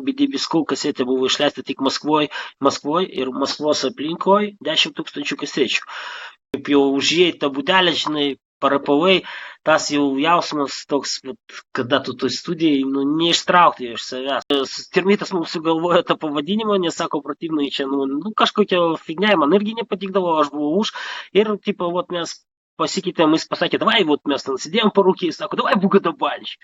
BDB kasetė buvo išleista tik Maskvoj ir Maskvos aplinkoj 10 000 kasečių. Kaip jau užėjai tą būdelę, žinai, parapavai, tas jau jausmas toks, kada tu toj studijai, neištraukti iš savęs. Termitas mums sugalvojo tą pavadinimą, nes sako, protivnai čia, kažkokia fignia, man irgi nepatikdavo, aš buvau už. Ir, tipo, mes pasikeitėm, jis pasakė, davai, mes ten sėdėjom parūkiai, sako, davai, Bugadobanč.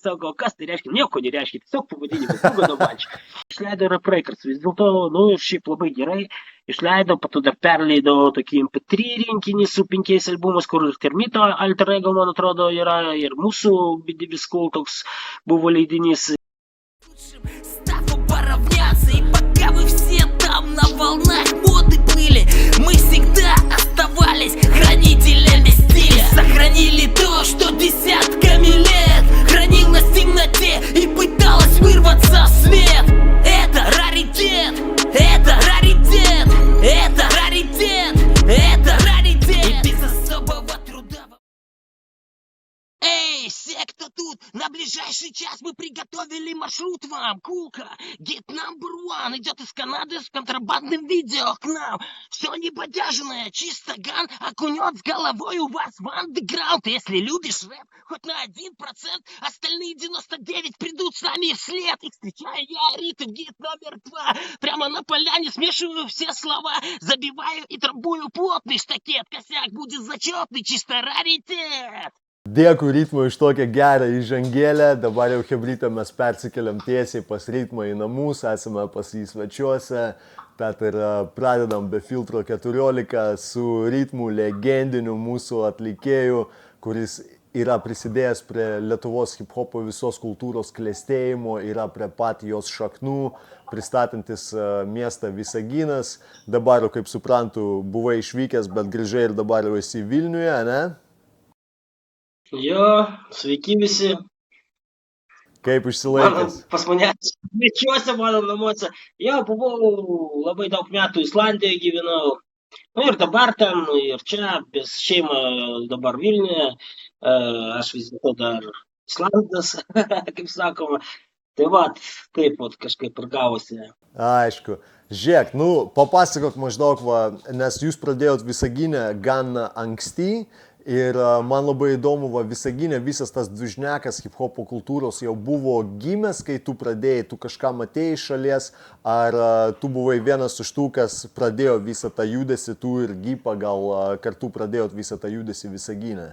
Sako, kas tai reiškia? Nieko nereiškia, tiesiog pavadinimas, Bugadobanč. Išleido Rap Records, vis dėlto, šiaip labai gerai. Išleido, pato dar perleido tokį MP3 rinkinį su 5 albumus, kur ir Termito Alter Ego, man atrodo, yra, ir mūsų BDB School toks buvo leidinys. Мы всегда оставались хранителями стиля. Сохранили то, что десятками лет хранилось в темноте и пыталось вырваться в свет. Это раритет, это раритет, это раритет, это раритет. И без особого труда. Эй, все, кто тут, на ближайший час мы приготовили маршрут вам. Кулка, Get Number One идет из Канады с контрабандным видео к нам. Все небодяжное, чисто ган окунет с головой у вас в андеграунд. Если любишь рэп хоть на 1%, остальные 99 придут с нами вслед. И встречаю я ритм Get номер 2. Прямо на поляне смешиваю все слова, забиваю и трамбую плотный штакет. Косяк будет зачетный, чисто раритет. Dėkui Ritmui iš tokią gerą įžangėlę, dabar jau hebrytą mes persikeliam tiesiai pas Ritmą į namus, esame pas jį svečiuose, tad ir pradedam Be Filtro 14 su Ritmu, legendiniu mūsų atlikėju, kuris yra prisidėjęs prie Lietuvos hip-hopo visos kultūros klestėjimo, yra prie pat jos šaknų, pristatantis miestą Visaginas. Dabar, kaip suprantu, buvai išvykęs, bet grįžai ir dabar jau esi Vilniuje, ne? Jo, sveiki visi. Kaip išsilaikęs? Pas mane svečiuose mano namuose. Jo, buvau labai daug metų Islandijoje gyvenau. Ir dabar ten, ir čia, bez šeima dabar Vilniuje. Aš vis dėlto dar Islandas, kaip sakoma. Tai taip kažkaip ir gavosi. Aišku. Žiūrėk, papasakok maždaug, nes jūs pradėjot Visaginę gan anksti. Ir man labai įdomu, Visaginė visas tas dužnekas hip-hopo kultūros jau buvo gimęs, kai tu pradėjai, tu kažką matėjai iš šalies, ar tu buvai vienas iš tų, kas pradėjo visą tą judesį, tu ir Gypa gal kartu pradėjot visą tą judesį Visaginę?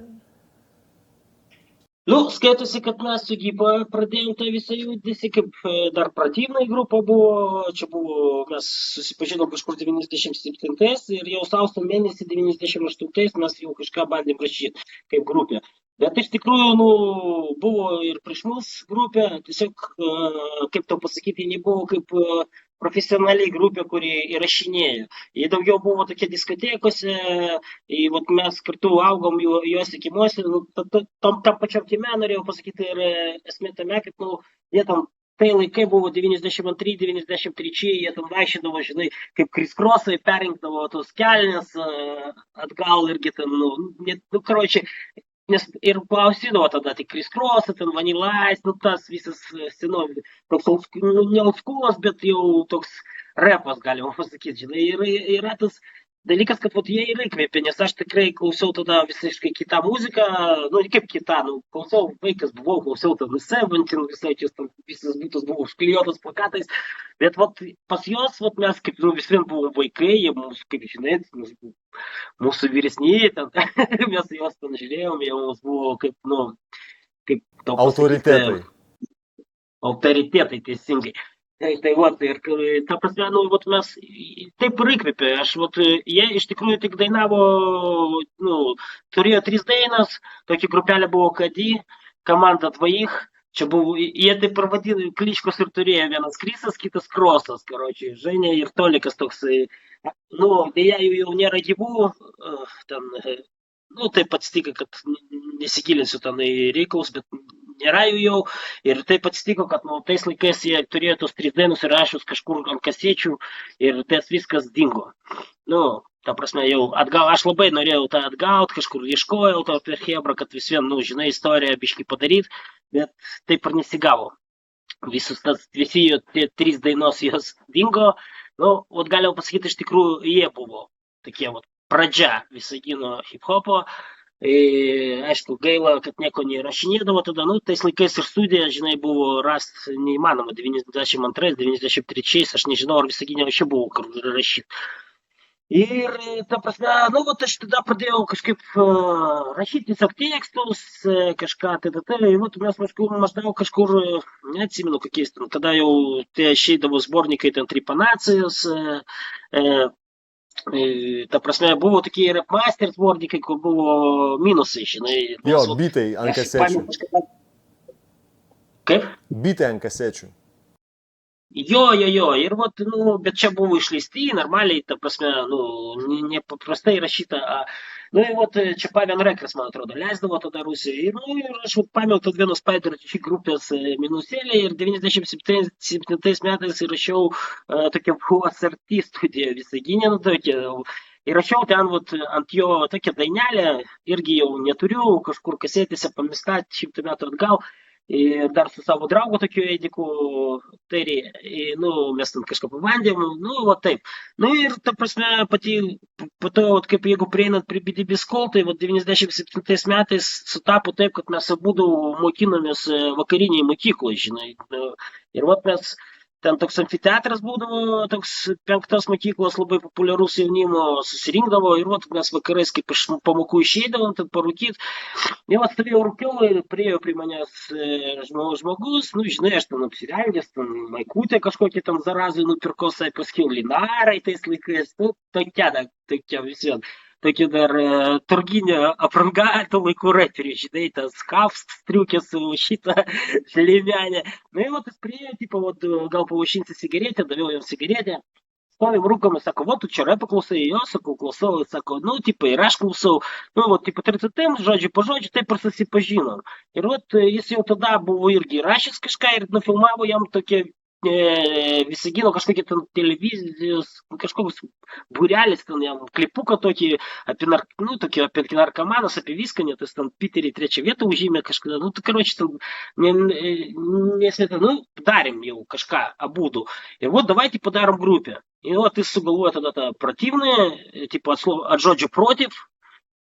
Skaitosi, kad mes su Gypa pradėjom tą visą judesį, kaip dar protivnai grupė buvo, čia buvo, mes susipažinom kažkur 97-ais ir jau sausio mėnesį 98-ais mes jau kažką bandėm rašyti kaip grupė. Bet iš tikrųjų, buvo ir prieš mus grupė, tiesiog, kaip to pasakyti, nebuvo kaip profesionaliai grupė, kuri įrašinėjo. Jie daugiau buvo tokie diskotekose, mes kartu augom juos įkimuose, tam pačiam kime norėjau pasakyti ir esmė tame, kad jie tam tai laikai buvo 92-93, jie tam vaikščiodavo, žinai, kaip kriskrossai perinkdavo tos kelnes atgal irgi ten, karočiui, nes ir klausydavo tada tik kriskrossą, ten Vanilla Ice, tas visas senovi, toks ne oldschoolas, bet jau toks repas, galima pasakyti, žinai, ir yra tas dalykas, kad jie ir įkvėpė, nes aš tikrai klausiau tada visiškai kitą muziką, kaip kitą, klausiau, vaikas buvau, klausiau tada Seventeen, visas būtas buvo užklijuotas plakatais, bet pas juos mes kaip vis vien buvom vaikai, jie mūsų, kaip žinai, mūsų vyresniai, mes juos ten žiūrėjom, jie mums buvo kaip autoritetai. Autoritetai, teisingai. Tai ir ta prasme, mes taip ir įkvėpė. Jie iš tikrųjų tik dainavo, turėjo 3 dainas, tokia grupelė buvo Kadi, komanda Dvojich, čia buvo, jie taip ir vadino, kličkos ir turėjo, vienas Krisas, kitas Krosas, karočiui, Ženė ir Tolikas toksai, dėja jų jau nėra gyvų, taip atsitiko, kad nesigilinsiu ten į reikalus, bet nėra jų jau, ir taip atsitiko, kad tais laikais jie turėjo tos 3 dainus įrašius kažkur ant kasečių ir tas viskas dingo. Ta prasme, jau atgal, aš labai norėjau tą atgauti, kažkur ieškojau tą per Hebrą, kad vis vien, žinai, istoriją biškį padaryti, bet taip ir nesigavo. visi jo tie 3 dainos jos dingo. Nu, vat galėjau pasakyti, iš tikrųjų, jie buvo tokie vat pradžia Visagino hip-hopo. Aišku, gaila, kad nieko neįrašinėdavo tada, nu, tais laikais ir studija, žinai, buvo rast neįmanoma, 92-93, aš nežinau, ar Visaginė čia buvo kur rašyti. Ir, ta prasme, nu, vat aš tada pradėjau kažkaip rašyti tiesiog tekstus, kažką, ir vat mes maždaug kažkur, neatsimenu kokiais, tada jau tie išeidavo sbornikai, ten Tripanacijos, ta prasme, buvo tokie ir Master sbornikai, kur buvo minusai, žinai. Jo, bitai ant kasečių. Kaip? Bitai ant kasečių. Jo, ir vat, nu, bet čia buvo išleisti, normaliai, ta prasme, nu, nepaprastai rašyta. Nu, ir vat, čia Pavian Records, man atrodo, leisdavo tada Rusijoje. Ir, nu, ir aš vat paėmiau tad vienos Spider grupės minusėlį ir 97 metais įrašiau tokią SRT studiją Visaginę, nu, tokia. Įrašiau ten vat, ant jo tokią dainelę, irgi jau neturiu, kažkur kasetėse pamesta 100 metų atgal. Ir dar su savo draugu tokiu Ediku Terį, nu, mes ten kažką pabandėm, nu, va taip. Nu, ir, ta prasme, pati, po to, vat, kaip jeigu prieinant prie BDB School, tai, vat, 97 metais sutapo taip, kad mes abudu mokinomės vakariniai mokykloje, žinai. Ir, vat, mes ten toks amfiteatras būdavo, toks 5 mokyklos labai populiarus jaunimo susirinkdavo ir vat mes vakarais kaip iš pamokų išeidavom, tad parūkyt. Ir vat stovėjau rūkiau ir priėjo prie manęs žmogus, nu žinai, aš ten apsirengęs, ten maikutę kažkokią ten zarazui nupirkau, sai paskiau linarai tais laikais, nu tokia visien. Tokia dar turginė apranga tų laikų reperių, žinai, tas skafs, striukės su šitą liemenę. Nu, ir vat jis priėjo, tipo, gal pavaišinsi cigaretę, daviau jam cigaretę. Stovim rūkom, sako, va, tu čia repą klausai, jo, sakau, klausau, sako, nu, tipo, ir aš klausau. Nu, va, tipo, 30 žodžiu po žodžiu, taip ir susipažinom. Ir vat jis jau tada buvo irgi rašęs kažką ir nufilmavo jam tokie Visagino kažkokie ten televizijos, kažkoks būrelis, ten jam klipuką tokį, apie narkomanus, apie viską, net jis ten Piterį 3 vietą užėmė kažkada, nu, tai karoči, nesmėta, nu, darėm jau kažką abudu. Ir вот давайте padarom grupę. Ir вот jis sugalvoja tada tą противное, tipo от žodžio против,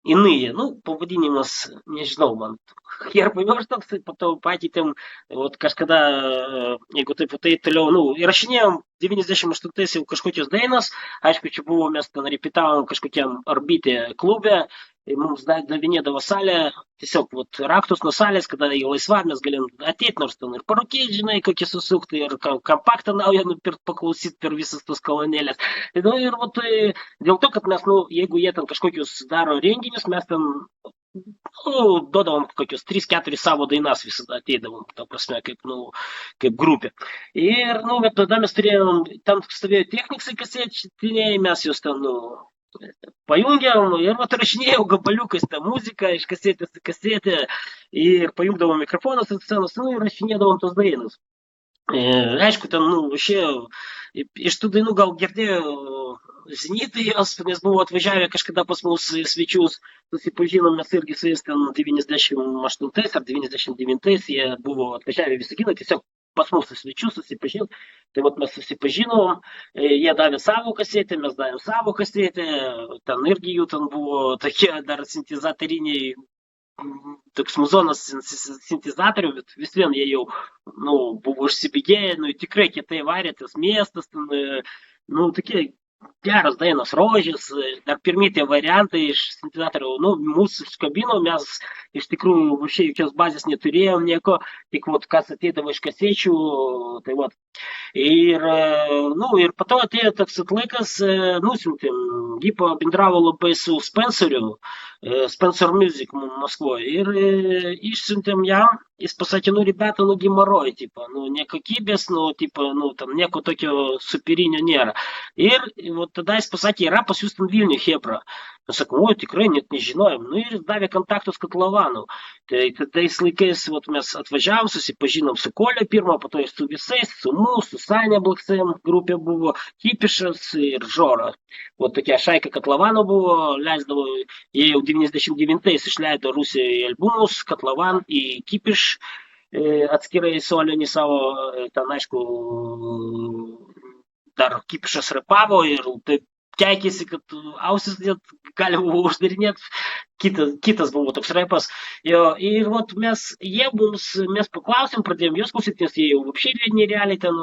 iные, nu, pavadinimas, nežinau, man ir pamirš toks, po to pakeitėm, vat kažkada, jeigu taip tai toliau, nu, įrašinėjom 98 jau kažkokios dainos, aišku, čia buvo, mes ten repetavom kažkokiam Orbitė klube, mums davinėdavo salę, tiesiog vat, raktus nuo salės, kada jau laisva, mes galėjom ateiti, nors ten ir parūkėti, žinai, kokį susukti, ir kompaktą naują nupirkti, paklausyti per visas tos kolonėlės. Nu, ir vat, dėl to, kad mes, nu, jeigu jie ten kažkokius daro renginius, mes ten, nu, duodavom kokius 3-4 savo dainas visada ateidavom, ta prasme, kaip, nu, kaip grupė. Ir, nu, bet tada mes turėjom, ten stovėjo techniksai kasetiniai, mes jūs ten, nu, pajungiam ir vat rašinėjau gabaliukais tą muziką iš kasetės į kasetę ir pajungdavom mikrofonas ant scenos, nu, ir rašinėdavom tos dainos. Aišku, ten, nu, išėjo, iš tų dainų gal girdėjau Zenitai jos, nes buvo atvažiavę kažkada pas mus svečius, susipažinom mes irgi su jais ten 98 ar 99, jie buvo atvažiavę Visaginą, tiesiog pas mus svečius susipažinti. Tai vat mes susipažinom, jie davė savo kasetę, mes davėm savo kasetę, ten irgi jų ten buvo tokie dar sintezatoriniai, toks muzonas sintezatorių, bet vis vien jie jau, nu, buvo užsibėgėję, nu, tikrai kietai varė, tas miestas, ten, nu, tokie geras dainos, rožės, dar pirmi tie variantai iš sintezatorių, nu, mūsų skabino, mes iš tikrųjų šiai jokios bazės neturėjom nieko, tik vat kas ateidavo iš kasečių, tai vat. Ir, nu, ir po to atėjo toks laikas, nusiuntėm, jį bendravo labai su Spenceriu, Spencer Music Maskvoje, ir išsiuntėm jam, jis pasakė, nu, rебята, nu, геморрой, tipo, nu, ne kokybės, nu, tipo, nu, tam nieko tokio superinio nėra. Ir vat tada jis pasakė, yra pas jūs ten Vilniuje Hebra. Aš sakau, oi, tikrai net nežinojom. Nu, ir jis davė kontaktus Kotlovanu. Tai tais laikais vat, mes atvažiavom, susipažinom su Kolė pirmą, po to ir su visais, su mūsų, Sanė Blaksem grupė buvo, Kipišas ir Žora. Vat tokia šaika Kotlovano buvo, leisdavo, jie jau 99 išleido Rusijoje albumus, Kotlovan į Kipiš. atskirai solinį savo, ten aišku, dar Kipišas repavo ir taip keikėsi, kad ausis net galima buvo uždarinėti, kitas buvo toks repas. Jo, ir vat mes paklausėm, pradėjom jos klausyti, nes jie jau вообще нереaliai ten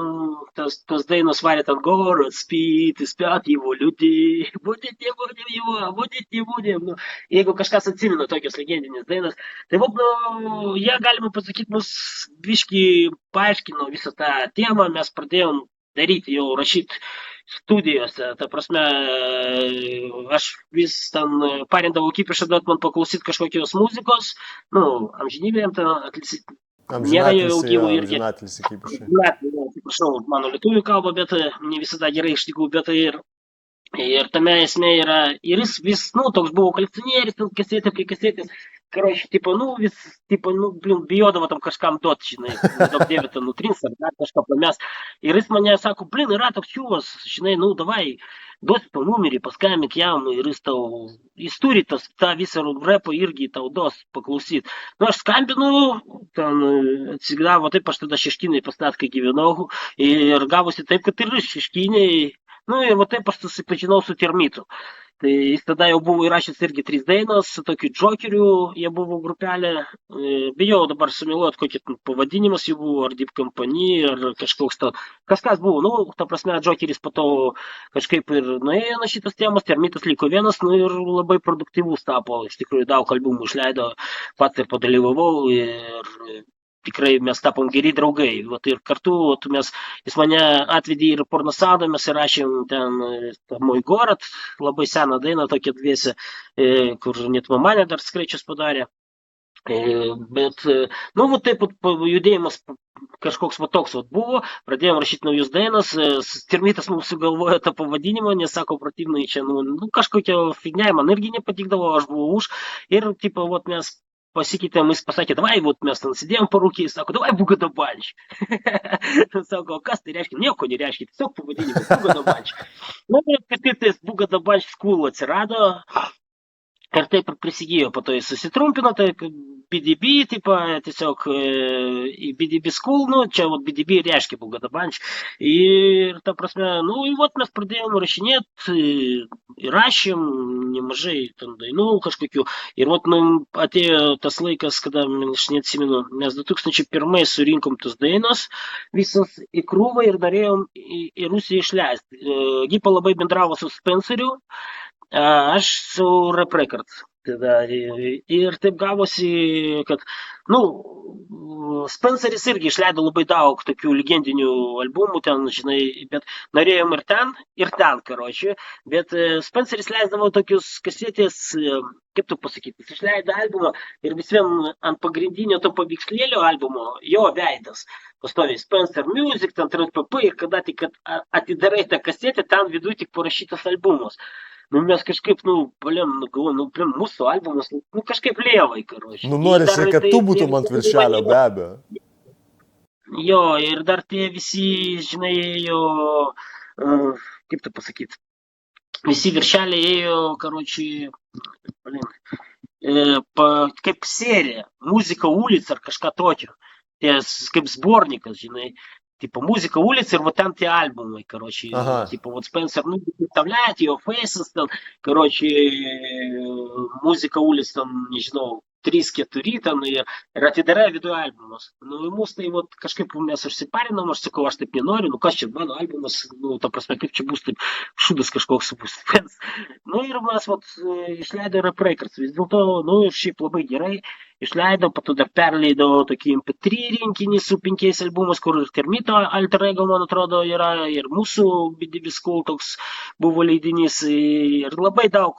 tas dainos varė ten город спит, спят его люди, будет не будем его, будет не будем. Nu, jeigu kažkas atsimena tokios legendinės dainas, tai vat, jie galima pasakyti, mus biškį paaiškino visą tą temą, mes pradėjom daryti, jau rašyti studijose, ta prasme, aš vis ten parindavau Kipišą, duot man paklausyti kažkokios muzikos, amžinybėm ten atlisyti. Nėra jau gyvo irgi. Amžinatilsį Kipišai. Atsiprašau, mano lietuvių kalba, bet ne visada gerai iš tikrųjų, bet ir tame esmė yra, ir jis vis, toks buvo kolekcionierius, kasetė prie kasetės. Короче, bijodavo tam kažkam duot, žinai, daug dievė ten nutrins ar dar kažką pamės. Ir jis mane sako, yra toks čiūvas, žinai, davai, duosi tau numerį, paskambink jam ir jis turi tą visą repą irgi tau duos paklausyti. Aš skambinu, ten atsigavo taip, aš tada Šeškinai pastatkai gyvenau ir gavosi taip, kad ir Šeškiniai, ir va taip aš susipažinau su Termitu. Tai jis tada jau buvo įrašęs irgi 3 dainos, su tokiu Džokeriu, jie buvo grupelė, bijau dabar sumiluoti, kokį pavadinimas jų buvo, ar Deep Company, ar kažkas buvo, ta prasme, Džokeris po to kažkaip ir nuėjo nuo šitas temas, Termitas liko vienas, ir labai produktyvus tapo, iš tikrųjų daug albumų išleido, pats ir padalyvavau ir tikrai mes tapom geri draugai. Ir kartu jis mane atvedė ir Pornosadą, mes įrašėm ten Moj город, labai seną dainą, tokia dviese, kur net mama dar skrečius padarė. Bet, taip judėjimas kažkoks toks buvo, pradėjom rašyti naujus dainas, Termitas mums sugalvojo tą pavadinimą, nes sako, protivnai čia, kažkokia fignia, man irgi nepatikdavo, aš buvau už, ir, mes pasikeitėm, jis pasakė, davai, mes ten sėdėjom parūkį, sako, davai Bugadobanč. Sako, kas tai reiškia? Nieko nereiškia, tiesiog pavadinimas Bugadobanč. Ir kaip tai Bugadobanč School atsirado, ir taip ir prisigijo, po to jis susitrumpino, tai BDB, tiesiog į BDB School, čia BDB reiškia Bugadobanč. Ir ta prasme, mes pradėjom rašinėti, įrašėm nemažai ten dainų kažkokių. Ir atėjo tas laikas, kada, aš neatsimenu, mes 2001 surinkom tas dainas, visas į krūvą ir norėjom į Rusiją išleisti. Gipa labai bendravo su Spenceriu, aš su Rap Records. Ir taip gavosi, kad, Spenceris irgi išleido labai daug tokių legendinių albumų, ten, žinai, bet norėjom ir ten, karoči, bet Spenceris leisdavo tokius kasetės, kaip tu pasakyti, jis išleido albumą ir vis vien ant pagrindinio to paveikslėlio albumo jo veidas. Pastoviai Spencer Music, ten TRPP ir kada tik atidarai tą kasetę, ten viduje tik parašytas albumas. Mes kažkaip, galvojom, mūsų albumas, kažkaip lievai, karoči. Norisi, kad tu būtum ant viršelio, be abejo. Jo, ir dar tie visi, žinai, ėjo, kaip tu pasakyti, visi viršeliai ėjo, karoči, kaip serija, muzika ulic ar kažką tokio. Kaip sbornikas, žinai. Музыка улицы, ir ten tie albumai, короче, Spencer, представляет ее Faces, музыка улиц, nežinau, 3-4 ten ir atidarai viduje albumus. Ir mūsų tai kažkaip mes užsiparinom, aš sakau, aš taip nenoriu, kas čia mano albumas, ta prasme, kaip čia bus, taip šūdas kažkoks bus. Ir mes išleido Rap Records, vis dėlto, šiaip labai gerai išleido, po to dar perleido tokį MP3 rinkinį su 5 albumas, kur ir Termito alter ego, man atrodo, yra, ir mūsų BDB School toks buvo leidinys, ir labai daug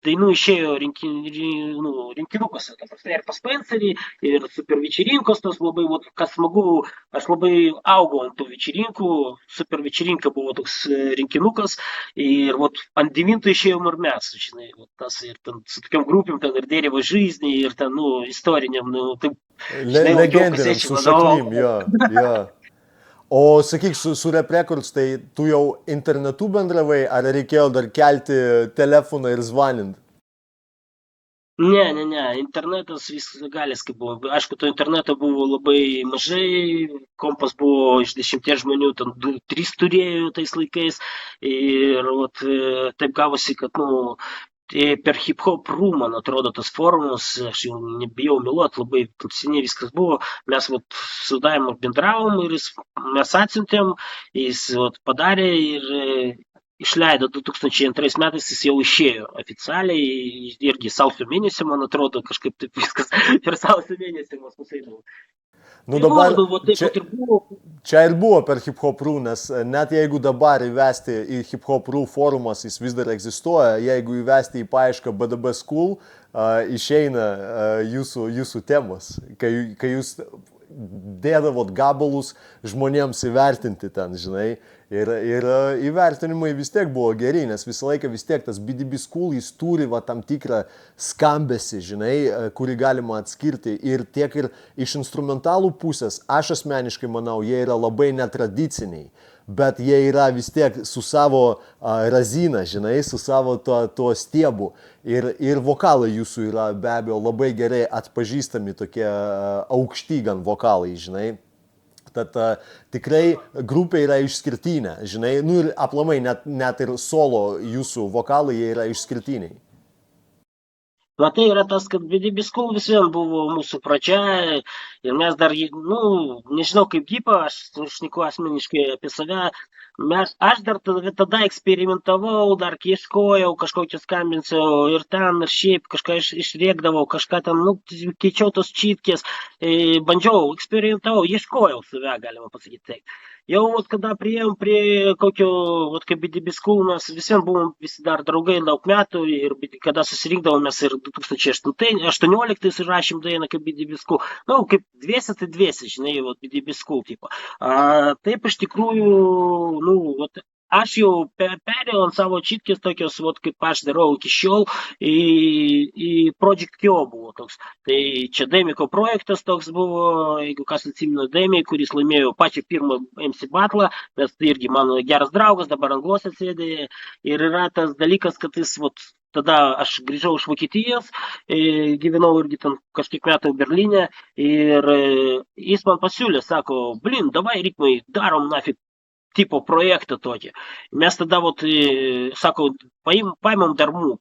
dainų išėjo rinkinukuose, ir pas Spencerį, ir Super Večerinkos, tas labai, kas smagu, aš labai augau ant tų večerinkų, Super Večerinka buvo toks rinkinukas, ir ant 9 išėjom ir mes, žinai, tas ir ten su tokiam grupėm, ten ir Dėrėvo Žaizdį, ir ten, istoriniam, taip, legendiniam, su šaknim, jo. O sakyk, su Rap Records, tai tu jau internetu bendravai, ar reikėjo dar kelti telefoną ir zvanint? Ne, internetas galis kaip buvo. Aišku, to interneto buvo labai mažai, kompas buvo iš 10 žmonių, ten 2-3 turėjo tais laikais. Ir vat, taip gavosi, kad, nu, per hip-hop.ru, man atrodo, tas forumas, aš jau nebijau meluoti, labai seniai viskas buvo. Mes vat, su Daimu bendravom ir mes atsiuntėm, jis vat, padarė ir išleido 2002 metais, jis jau išėjo oficialiai, irgi sausio mėnesį, man atrodo, kažkaip taip viskas per sausio mėnesį mes nuseidavo. Nu Tai dabar buvo, taip čia, pat ir buvo. čia ir buvo per hip-hop.ru, nes net jeigu dabar įvesti į hip-hop.ru forumas, jis vis dar egzistuoja, jeigu įvesti į paiešką BDB School, išeina jūsų temos, kai jūs dėdavot gabalus žmonėms įvertinti ten, žinai, ir įvertinimai vis tiek buvo geri, nes visą laiką vis tiek tas BDB School jis turi va tam tikrą skambesį, žinai, kurį galima atskirti ir tiek ir iš instrumentalų pusės, aš asmeniškai manau, jie yra labai netradiciniai, bet jie yra vis tiek su savo razina, žinai, su savo tuo stiebu. Ir vokalai jūsų yra be abejo labai gerai atpažįstami, tokie aukšti gan vokalai, žinai. Tad tikrai grupė yra išskirtinė, žinai, nu ir aplamai net ir solo jūsų vokalai jie yra išskirtiniai. Matai, yra tas, kad BDB School vis vien buvo mūsų pradžia ir mes dar, nu, nežinau kaip gypa, aš šneku asmeniškai apie save, aš dar tada eksperimentavau, dar ieškojau, kažkokius skambinsiu ir ten, ir šiaip kažką išrėkdavau, kažką ten, nu, keičiau tos čytkės, bandžiau, eksperimentavau, ieškojau save, galima pasakyti taip. Jau, kada priėjom prie kokio, kaip BDB School, mes visiems buvom visi dar draugai daug metų ir kada susirinkdavom mes ir 2018 įrašėm dainą kaip BDB School, nu, kaip dviese, tai dviese, žinai, BDB School, tipo. Taip, iš tikrųjų, nu, aš jau perėjau ant savo čytkės tokios, kaip aš darau iki šiol, į Project Kyo buvo toks. Tai čia Demiko projektas toks buvo, jeigu kas atsimena Demį, kuris laimėjo pačią pirmą MC Battle, nes tai irgi mano geras draugas, dabar Angluose sėdė. Ir yra tas dalykas, kad jis, tada aš grįžau iš Vokietijos, gyvenau irgi ten kažkiek metų Berlyne ir jis man pasiūlė, sako, davai, Rikmai, darom nafig tipo projektą tokį. Mes tada, sako, paimam darmų,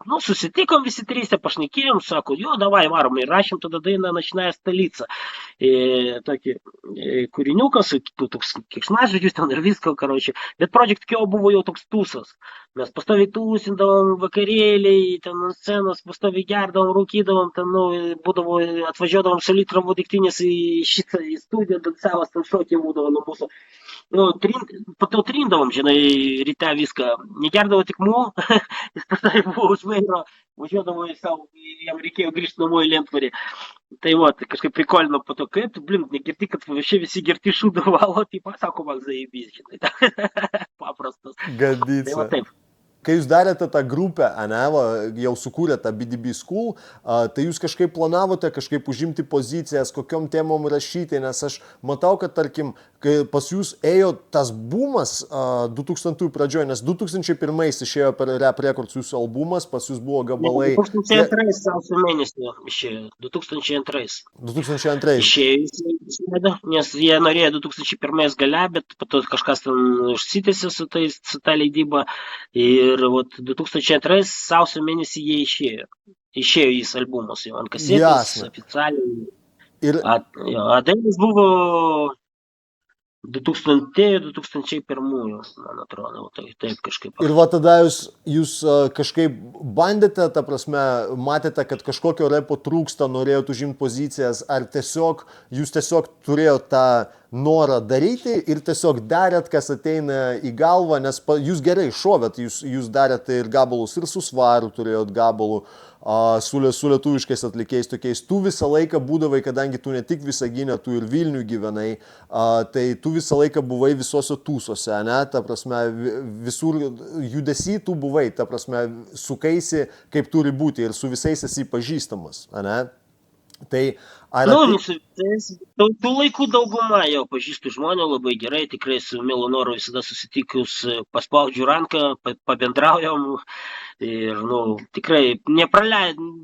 nu, susitikom visi trys, pašnekėjom, sako, jo, davai, varom, ir rašėm tada dainą Načinąją Stolica. Tokį kūriniukas, toks keiksmažodžius ten ir visko, karočiui. Bet Project Kyo buvo jau toks tūsas. Mes pastoviai tūsindavom, vakarėliai, ten ant scenos, pastoviai gerdavom, rūkydavom, ten, nu, būdavo, atvažiuodavom su litrom degtinės į šitą, į studiją, dansavas, ten šokė būdavo nuo mūsų. Nu, po to trindavom, žinai, ryte viską. Negerdavo tik mū, jis tada buvo už vairo, važiuodavo į savo, jam reikėjo grįžti namo į Lentvarį. Tai kažkaip prikolino po to, kaip tu, negirti, kad visi girti šūdą valo, tai pasako, man zaibys, žinai. Paprastas. Gadyca. Tai taip. Kai jūs darėte tą grupę, jau sukūrėte tą BDB School, tai jūs kažkaip planavote kažkaip užimti pozicijas, kokiom temom rašyti, nes aš matau, kad tarkim, kai pas jūs ėjo tas bumas 2000 pradžioje, nes 2001 išėjo per Rap Records jūsų albumas, pas jūs buvo gabalai... 2002 sausio mėnesį išėjo, 2002. 2002. Išėjo, nes jie norėjo 2001 gale, bet po to kažkas ten užsitėsi su ta leidyba. Ir 2002 sausio mėnesį jie išėjo. Išėjo jis albumas jau ant kasetės, oficialiai. Ir... Dainas buvo 2001, man atrodo, taip kažkaip. Ir tada jūs kažkaip bandėte, ta prasme, matėte, kad kažkokio repo trūksta, norėjote užimti pozicijas, ar jūs tiesiog turėjote tą norą daryti ir tiesiog darėt, kas ateina į galvą, nes jūs gerai šovėt, jūs darėte ir gabalus, ir su Svaru turėjot gabalų, su lietuviškais atlikėjais tokiais. Tu visą laiką būdavai, kadangi tu ne tik Visagine, tu ir Vilnių gyvenai, tai tu visą laiką buvai visose tūsose, ne? Ta prasme, visur judesy tu buvai, ta prasme, sukaisi kaip turi būti ir su visais esi pažįstamas, ne? Tai Ar Nu, ati... nu, su tais, tų laikų dauguma jau pažįstu žmonių labai gerai, tikrai su mielu noru visada susitikus, paspaudžiu ranką, pabendraujam ir, nu, tikrai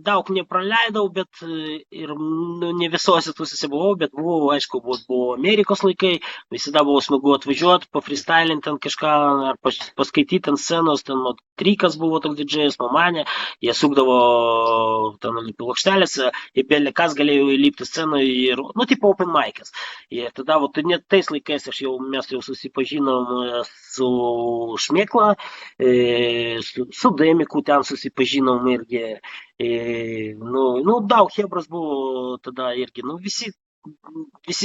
daug nepraleidau, bet ir nu, ne visose tūsose buvau, bet buvau, aišku, buvo Amerikos laikai, visada buvo smagu atvažiuoti, pafreestylint ten kažką, ar paskaityti ant scenos, ten Trikas buvo toks didžėjas, Mamanė, jie sukdavo ten plokštelėse, į belį kas galėjo įlipti scenoje ir, nu, tipo open mic'as. Ir tada, net tais laikais mes jau susipažinom su Šmėkla, su Demiku ten susipažinom irgi. Nu, daug hebras buvo tada irgi, nu, visi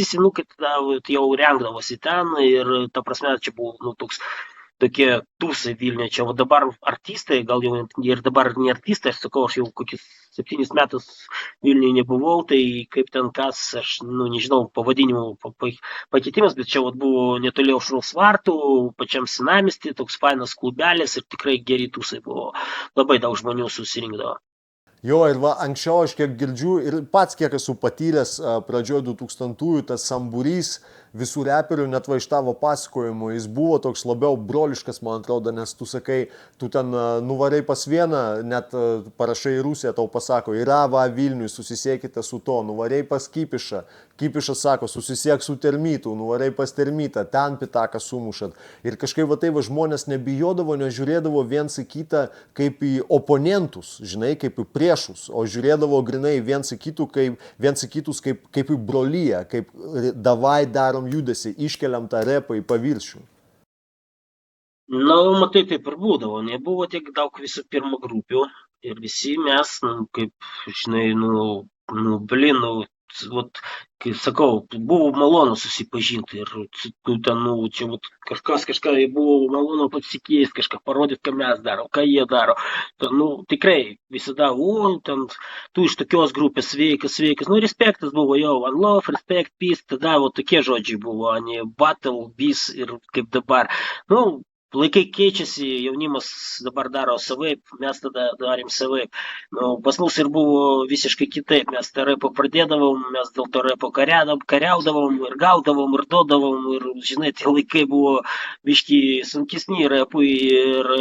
senukai tada jau rengdavosi ten ir, ta prasme, čia buvo, nu, tokie tūsai Vilniuje. Čia dabar artistai, gal jau ir dabar ne artistai, aš sakau, aš jau kokius 7 metus Vilniuje nebuvau, tai kaip ten kas, aš, nu, nežinau, pavadinimų pakeitimas, bet čia buvo netoli Aušros vartų, pačiam senamiesty, toks fainas klubelis ir tikrai geri tūsai buvo. Labai daug žmonių susirinkdavo. Jo, ir va, anksčiau aš kiek girdžiu ir pats kiek esu patyręs pradžioje 2000-ųjų, tas samburys visų reperių, net va iš tavo pasakojimų, jis buvo toks labiau broliškas, man atrodo, nes tu sakai, tu ten nuvarai pas vieną, net parašai į Rusiją, tau pasako, yra va Vilniui, susisiekite su to, nuvarai pas Kipišą, Kipišas sako, susisiek su Termitu, nuvarai pas Termitą, ten pitaką sumušat. Ir kažkaip va tai va žmonės nebijodavo, nežiūrėdavo viens į kitą kaip į oponentus, žinai, kaip į priešus, o žiūrėdavo grinai viens į kitus kaip į brolyje, kaip davai darom judesi, iškeliam tą repą į paviršių. Na, matai, taip ir būdavo, nebuvo tiek daug visų pirma grupių ir visi mes, nu, kaip, žinai, kaip sakau, buvo malonu susipažinti ir ten, čia kažką buvo malonu pasikeis, kažką parodyti, ką mes darom, ką jie daro. Ten, tikrai visada, ten, tu iš tokios grupės sveikas, respektas buvo jau, one love, respect, peace, tada tokie žodžiai buvo, ne battle, peace ir kaip dabar. Laikai keičiasi, jaunimas dabar daro savaip, mes tada darėm savaip. Pas mus ir buvo visiškai kitaip, mes tą repą pradėdavom, mes dėl to repo kariaudavom ir gaudavom ir duodavom ir, žinai, tie laikai buvo biški sunkesni repui ir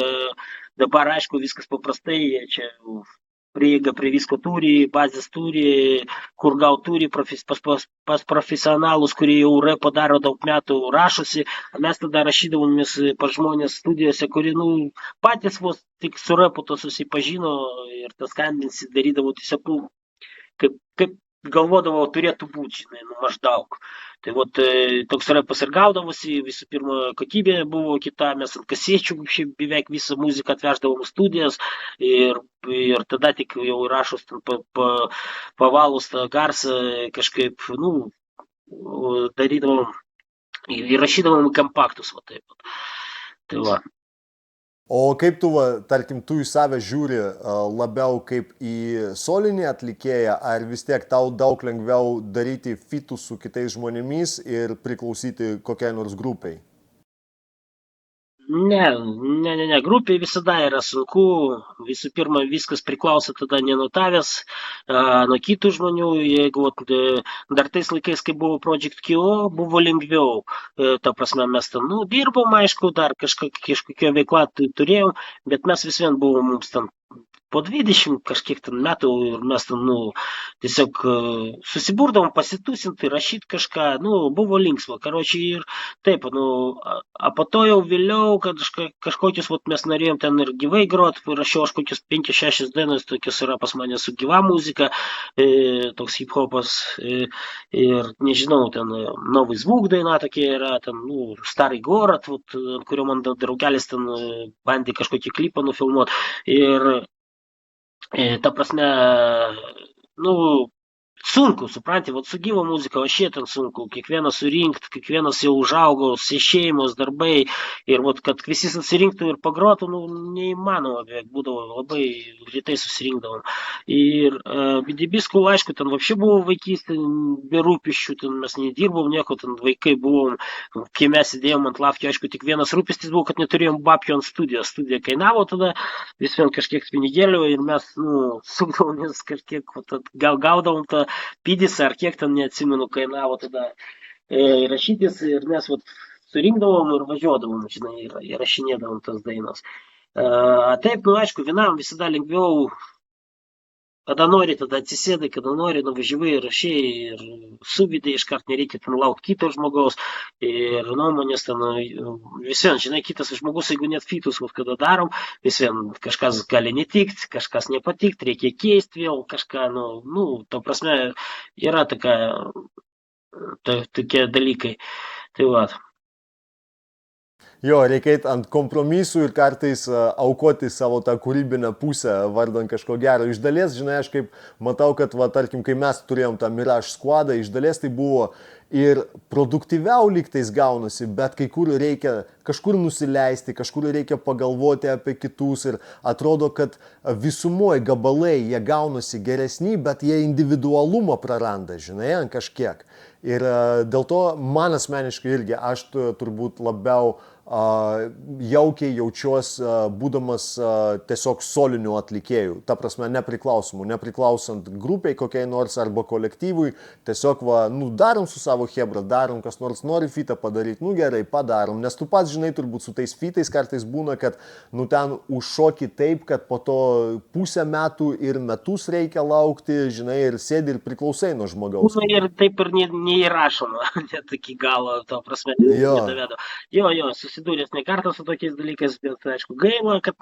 dabar, aišku, viskas paprastai, čia prieiga prie visko turi, bazės turi, kur gaut turi, pas profesionalus, kurie jau repą daro daug metų, rašosi, mes tada rašydavomės pas žmonės studijose, kurie, patys vos tik su repu to susipažino ir tas skambinsi darydavo tiesiog, kaip galvodavo turėtų būti, žinai, maždaug. Tai toks repas ir gaudavosi, visų pirma, kokybė buvo kita, mes ant kasiečių beveik visą muziką atveždavom studijas ir tada tik jau rašus pavalus tą garsą kažkaip, darydavom ir rašydavom kompaktus, va taip. Tai va. O kaip tu, tarkim, tu į save žiūri labiau kaip į solinį atlikėją, ar vis tiek tau daug lengviau daryti fitus su kitais žmonėmis ir priklausyti kokiai nors grupiai? Ne, grupiai visada yra sunku, visų pirma, viskas priklauso tada ne nuo tavęs, nuo kitų žmonių, jeigu dar tais laikais, kai buvo Project KO, buvo lengviau, ta prasme, mes ten, dirbom, aišku, dar kažkokia veikla turėjom, bet mes vis vien buvom mums ten po 20 kažkiek ten metų ir mes ten, tiesiog susiburdavom pasitusinti, rašyti kažką, buvo linksma, karočiui ir taip, a po to jau vėliau, kad kažkokius, mes norėjom ten ir gyvai grot, rašiau aš kokius 5-6 dainas, tokius yra pas mane su gyva muzika, toks hip-hopas ir nežinau, ten Novый звук daina tokia yra, ten, Старый город, kurio man draugelis ten bandė kažkokį klipą nufilmuoti ir ta prasme, sunku, supranti, su gyva muzika, o šiandien sunku, kiekvienas surinkti, kiekvienas jau užaugo, šeimos, darbai, ir kad visi susirinktų ir pagrotų, neįmanoma, beveik būdavo, labai greitai susirinkdavom. Ir BDB School, aišku, ten vapščiai buvo vaikystė, be rūpiščių, ten mes nedirbom nieko, ten vaikai buvom, kai mes sėdėjom ant lafkio, aišku, tik vienas rūpestis buvo, kad neturėjom babkių ant studijos, studija kainavo tada, vis vien kažkiek pinigėlių ir mes, sukdavomės kažkiek, gal gaudavom tą pydis ar kiek ten neatsimenu, kainavo tada rašytis ir mes vat surinkdavom ir važiuodavom, žinai, ir įrašinėdavom tas dainas. Taip, nu aišku, vienam visada lengviau, kada nori, tada atsisėdai, kada nori, nuvažiavai ir rašiai, ir suvidai, iškart nereikia ten laukti kito žmogaus, ir nuomonės ten, vis vien, žinai, kitas žmogus, jeigu net fitus, kada darom, vis vien kažkas gali netikti, kažkas nepatikti, reikia keisti vėl kažką, to prasme, yra tokie dalykai. Tai va. Jo, reikia eit ant kompromisų ir kartais aukoti savo tą kūrybinę pusę, vardan kažko gero. Iš dalies, žinai, aš kaip matau, kad, tarkim, kai mes turėjom tą Mirage Squadą, iš dalies tai buvo ir produktyviau lygtais gaunasi, bet kai kur reikia kažkur nusileisti, kažkur reikia pagalvoti apie kitus ir atrodo, kad visumoje gabalai jie gaunasi geresni, bet jie individualumą praranda, žinai, ant kažkiek. Ir dėl to man asmeniškai irgi aš turbūt labiau jaukiai jaučiuos būdamas tiesiog solinių atlikėjų, ta prasme nepriklausant grupiai kokiai nors arba kolektyvui, tiesiog darom su savo chebra, darom, kas nors nori fitą padaryti, gerai, padarom, nes tu pats žinai, turbūt su tais fitais kartais būna, kad ten užšoki taip, kad po to pusę metų ir metus reikia laukti, žinai, ir sėdi ir priklausai nuo žmogaus. Ir taip ir neįrašoma, net iki galo, to prasme, nedavedo. Jo, susidūręs ne kartą su tokiais dalykais, bet aišku, gaila, kad,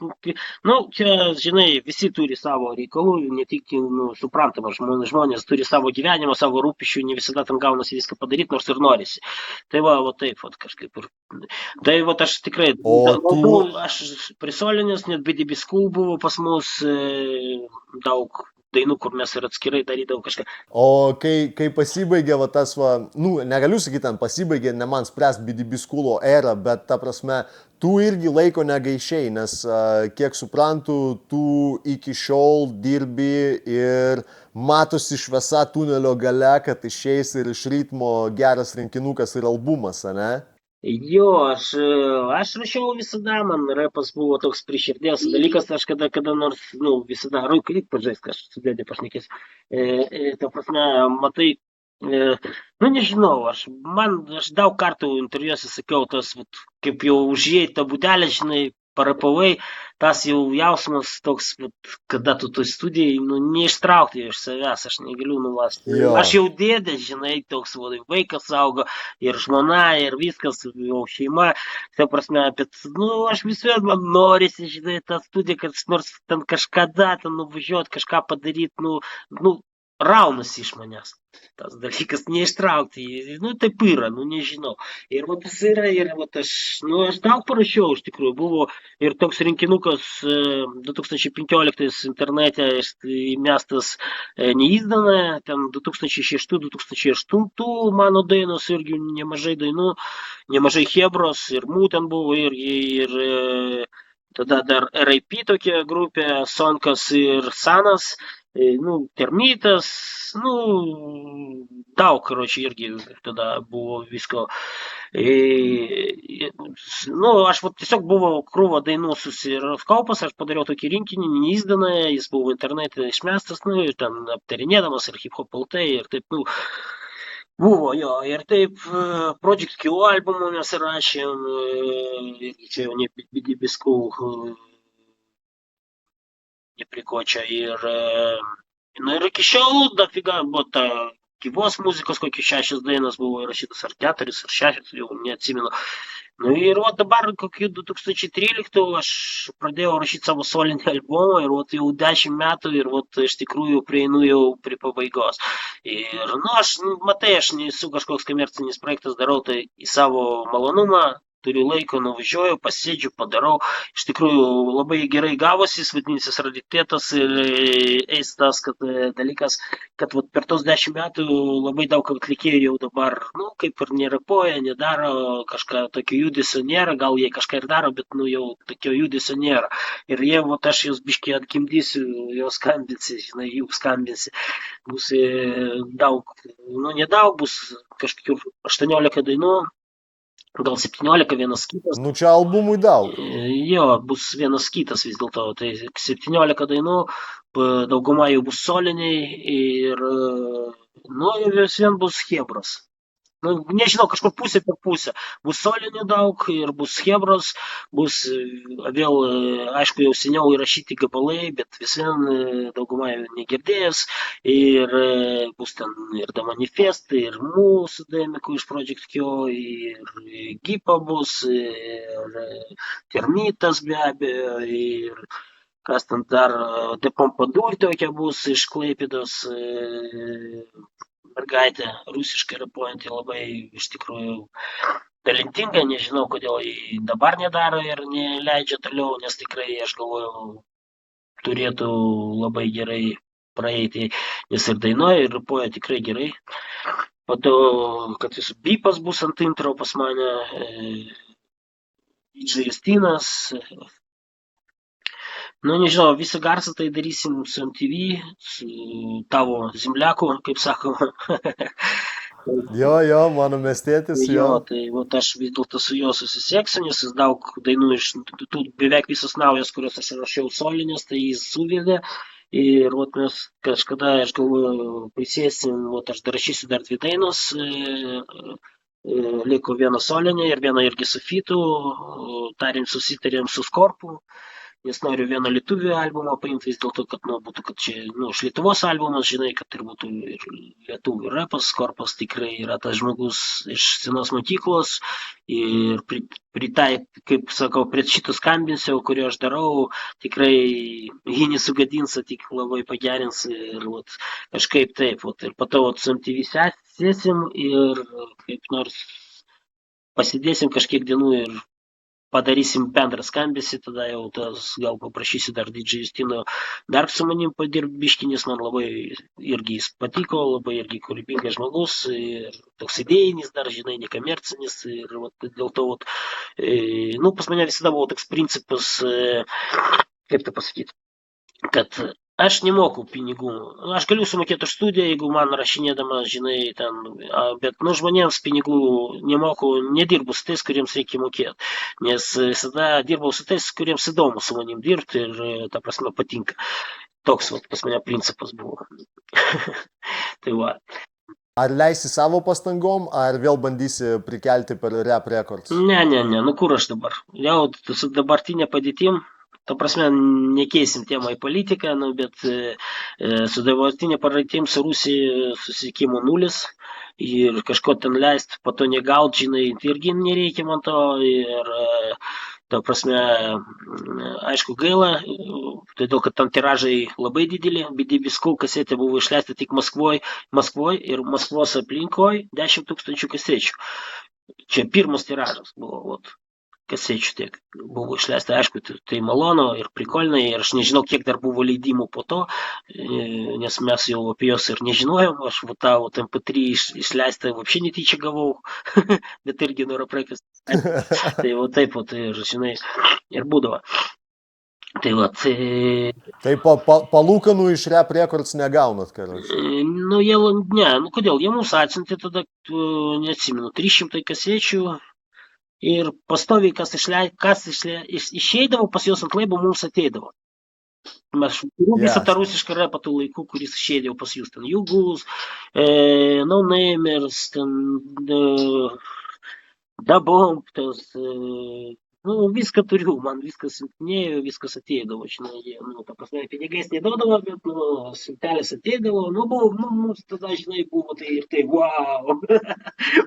čia, žinai, visi turi savo reikalų, ne tik, suprantama, žmonės turi savo gyvenimą, savo rūpišių, ne visada tam gaunasi viską padaryti, nors ir norisi. Tai taip, kažkaip ir. Tai aš tikrai, aš prisolinęs, net BDB School buvo pas mus daug dainų, kur mes ir atskirai darydavom kažką. O kai pasibaigė tas, negaliu sakyti, pasibaigė, ne man spręs BDB School'o erą, bet ta prasme, tu irgi laiko negaišiai, nes kiek suprantu, tu iki šiol dirbi ir matosi šviesa tunelio gale, kad išeis ir iš ritmo geras rinkinukas ir albumas, ne? Jo, aš rašiau visada, man repas buvo toks prie širdies dalykas, aš kada nors, visada, reikia pažaisti, aš sudėdį pašnekės. Ta prasme, matai, nežinau, aš daug kartų interviuose sakiau, tas, kaip jau užėjai tą būdelę, žinai, parapavai, tas jau jausmas toks, kada tu toj studijai, neištraukti iš savęs, aš negaliu nuvasti. Aš jau dėdė, žinai, toks vaikas augo, ir žmona, ir viskas, jau šeima, tai prasme, bet, aš vis vien man norisi, žinai, tą studiją, kad nors ten kažkada ten nuvažiuoti, kažką padaryti, raunasi iš manęs. Tas dalykas neištraukti, taip yra, nežinau. Ir tas yra, ir aš daug parašiau, iš tikrųjų, buvo ir toks rinkinukas 2015 internete įmestas neįzdana, ten 2006-2008 mano dainos, irgi nemažai dainų, nemažai hebros, ir ten buvo, ir tada dar RIP tokia grupė, Sonkas ir Sanas, Termitas, daug, irgi tada buvo visko. Aš tiesiog buvo krūva dainų susirauskaupas, aš padariau tokį rinkinį, neįzdaną, jis buvo internete išmestas, ir ten aptarinėdamas, ir hip-hop LT, ir taip, buvo, jo, ir taip Project Q albumų mes rašėm, ir čia jau ne BDB School neprikočia, ir iki šiol dafiga buvo ta gyvos muzikos, kokios 6 dainos buvo įrašytas, ar 4, ar 6, jau neatsimenu. Ir dabar kokiu 2013 aš pradėjau rašyti savo solinį albumą, ir jau 10 metų, ir iš tikrųjų prieinu jau prie pabaigos. Ir, aš nesu kažkoks komercinis projektas, darau tai į savo malonumą, turiu laiko, nuvažiuoju, pasėdžiu, padarau. Iš tikrųjų, labai gerai gavosi, vadinsis raritetas, ir eis tas dalykas, kad per tos 10 metų labai daug atlikėjų jau dabar, kaip ir nerapoja, nedaro, kažką tokio judesio nėra, gal jie kažką ir daro, bet jau tokio judesio nėra. Ir jie, aš jūs biškai atgimdysiu, jau skambinsi, žinai, jų skambinsi. Bus daug, nedaug, bus kažkokių 18 dainų, gal 17 vienas kitas. Čia albumui daug. Jo, bus vienas kitas vis dėlto. Tai 17 dainų, dauguma jų bus soliniai, ir Nu ir vis vien bus chebros. Nu, nežinau, kažkur pusė per pusę. Bus solinių daug ir bus chebros, bus vėl, aišku, jau seniau įrašyti gabalai, bet vis vien dauguma jų negirdėjęs. Ir bus ten ir The Manifest, ir mūsų dėmekų iš Project Q, ir Gipa bus, ir Termitas be abejo, ir kas ten dar, The Pompadour tokia bus iš Klaipėdos, mergaitė rusiškai rapuojanti, labai iš tikrųjų talentinga, nežinau, kodėl jį dabar nedaro ir neleidžia toliau, nes tikrai, aš galvoju, turėtų labai gerai praeiti, nes ir dainuoja, ir rapuoja tikrai gerai. Po to, kad jis Bipas bus ant intro pas mane, DJ Justinas. Nu, nežinau, visą garsą tai darysim su MTV, su tavo zemliaku, kaip sakoma. Jo, mano miestietis, jo. Tai vat aš vis dėlto su juo susisieksiu, nes jis daug dainų iš tų beveik visas naujas, kurios aš rašiau solinės, tai jis suvedė. Ir vat mes kažkada, aš galvoju, prisėsim, vat aš rašysiu dar 2 dainos, liko viena solinė ir viena irgi su fitu, susitarėm su Skorpu. Nes noriu vieną lietuvių albumą paimti vis dėlto, kad būtų, kad čia, iš Lietuvos albumas, žinai, kad ir būtų ir lietuvių rapas. Skorpas tikrai yra tas žmogus iš senos mokyklos ir kaip sakau, prie šito skambinsiu, kurį aš darau, tikrai jį nesugadins, tik labai pagerins ir kažkaip taip. Ir po to su MTV sėsim ir kaip nors pasidėsim kažkiek dienų ir padarysim bendrą skambesį, tada jau gal paprašysiu dar DJ Justino dar su manim padirbti biškį, nes man labai irgi jis patiko, labai irgi kūrybingas žmogus ir toks idėjinis dar, žinai, nekomercinis ir dėl to, pas mane visada buvo toks principas, kaip tai pasakyti, kad aš nemoku pinigų. Aš galiu sumokėti už studiją, jeigu man rašinėdamas, žinai, ten, bet žmonėms pinigų nemoku, nedirbu su tais, kuriems reikia mokėti. Nes visada dirbau su tais, kuriems įdomu su manim dirbti ir, ta prasme, patinka. Toks pas mane principas buvo. Tai va. Ar leisi savo pastangom, ar vėl bandysi prikelti per Rap Records? Ne, kur aš dabar? Jau su dabartinė padėtim. Ta prasme, nekeisim temą į politiką, bet su dabartinė praeitim su Rusija susiekimo 0 ir kažko ten leist, po to negaut, žinai, irgi nereikia man to ir, ta prasme, aišku, gaila, todėl, kad tam tiražai labai dideli, BDB School kasetė buvo išleista tik Maskvoj ir Maskvos aplinkoj 10 000 kasečių. Čia pirmas tiražas buvo, kasečių tiek buvo išleista, aišku, tai malonu ir prikolina ir aš nežinau, kiek dar buvo leidimų po to, nes mes jau apie jos ir nežinojom, aš tą MP3 išleistą vapšė netyčia gavau, bet irgi noro prekės. Tai taip, ir žinai, ir būdavo. Tai palūkanų iš Rap Records negaunat, karoči? Kodėl? Jie mums atsiuntė tada, neatsimenu, 300 kasečių. Ir pastoviai, kas išeidavo pas juos ant laibo, mums ateidavo. Mes visą tą rusišką rapą tų laikų, kuris išeidavo pas jūs, ten Jugulus, No Namers, ten Da Bomb, viską turiu, man viskas siuntinėjo, viskas ateidavo, žinai, ta prasme, pinigais neduodavo, bet, siuntelės ateidavo, mums tada, žinai, buvo tai ir tai, wow,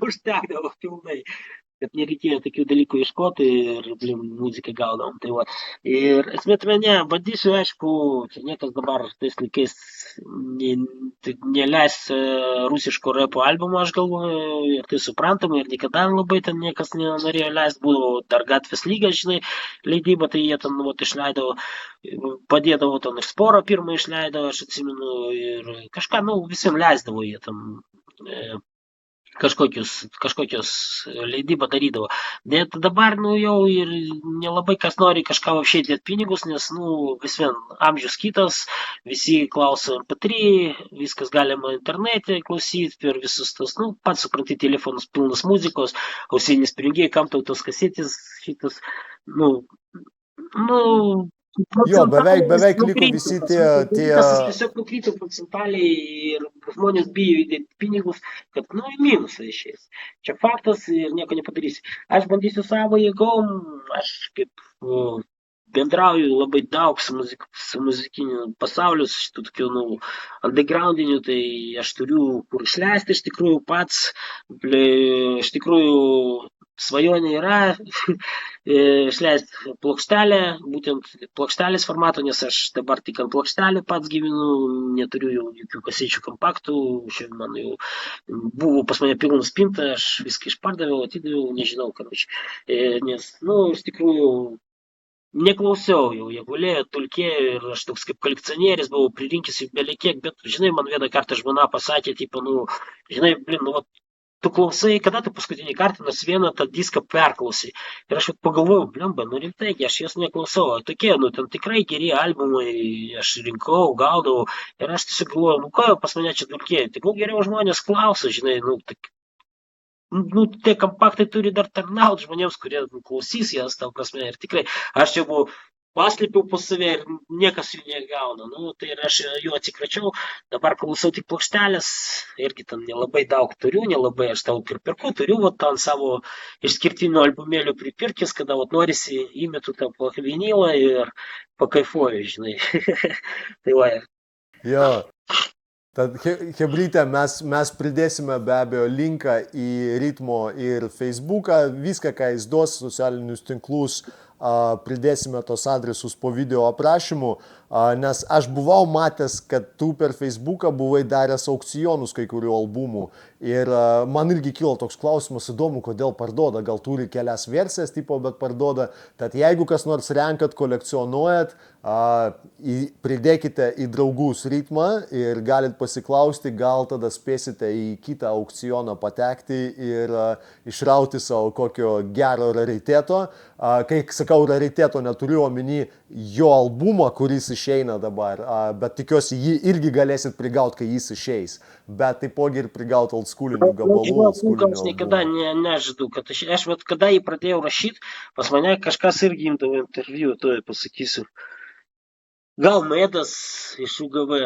užtekdavo pilnai. Bet nereikėjo tokių dalykų ieškoti ir, muziką gaudavom. Tai ir esmė tame bandysiu, aišku, čia niekas dabar tais laikais neleis rusiško rapo albumo, aš galvoju, ir tai suprantama, ir niekada labai ten niekas nenorėjo leisti, buvo dar Gatvės lyga, žinai, leidyba, tai jie ten išleido, padėdavo ten ir Sporo pirmą išleido, aš atsimenu, ir kažką, visiems leisdavo jie tam kažkokios leidybą darydavo. Bet dabar, jau ir nelabai kas nori kažką vapšiai dėti pinigus, nes, vis vien amžius kitas, visi klauso MP3, viskas galima internete klausyti per visus tas, pats supranti, telefonas pilnas muzikos, ausinis prijungiai, kam tau tos kasetės šitas, Jo, beveik Procentaliai liko nukrito, visi pas tie, mus tie dalykas tiesiog nukrito procentaliai ir žmonės bijo įdėti pinigus, kad, nu, į minusą išeis. Čia faktas ir nieko nepadarysi. Aš bandysiu savo jėgom, aš kaip bendrauju labai daug su muzikiniu pasauliu, su šitų tokių, nu, undergroundinių, tai aš turiu kur išleisti iš tikrųjų pats, iš tikrųjų svajonė yra išleisti plokštelę, būtent plokštelės formato, nes aš dabar tik ant plokštelių pats gyvenu, neturiu jau jokių kasečių kompaktų, šiandien man jau buvo pas mane pilna spinta, aš viską išpardaviau, atidaviau, nežinau, karoči, nes, nu, iš tikrųjų, neklausiau jau, jie gulėjo, tulkėjo ir aš toks kaip kolekcionierius buvau pririnkęs į belekiek, bet, žinai, man vieną kartą žmona pasakė, tipo, nu, žinai, blin, nu, tu klausai, kada tu paskutinį kartą nors vieną tą diską perklausai. Ir aš pagalvojau, blemba, nu rimtai, aš jos neklausau. Tokie, nu, ten tikrai geri albumai, aš rinkau, gaudavau. Ir aš tiesiog galvojau, nu ką pas mane čia dulkėjai. Tai gal geriau žmonės klauso, žinai, nu, tie kompaktai turi dar tarnauti žmonėms, kurie klausys jas, tam prasme. Ir tikrai, aš jau buvau paslėpiau po save ir niekas jų negauna. Nu, tai ir aš jų atsikračiau, dabar klausau tik plokštelės, irgi ten nelabai daug turiu, nelabai aš tau pripirku, turiu vat ten savo išskirtinių albumėlių pripirkis, kada vat norisi įmetu tą vinilą ir pakaifuoju, žinai. Tai va. jo. Tad chebrytė, mes pridėsime be abejo linką į Ritmo ir Facebooką, viską, ką jis duos, socialinius tinklus, pridėsime tos adresus po video aprašymu, nes aš buvau matęs, kad tu per Facebooką buvai daręs aukcionus kai kurių albumų ir man irgi kilo toks klausimas, įdomu, kodėl parduoda, gal turi kelias versijas tipo, bet parduoda, tad jeigu kas nors renkat, kolekcionuojat, pridėkite į draugus Ritmą ir galit pasiklausti, gal tada spėsite į kitą aukcioną patekti ir išrauti savo kokio gero rariteto. Kai sakau rariteto, neturiu omeny jo albumą, kuris išeina dabar, bet tikiuosi jį irgi galėsit prigauti, kai jis išeis. Bet taipogi ir prigauti oldschoolinių gabalų. Aš niekada nežadu, kad aš vat, kada jį pradėjau rašyti, pas mane kažkas irgi imdavo interviu, to pasakysiu. Gal Medas iš UGV,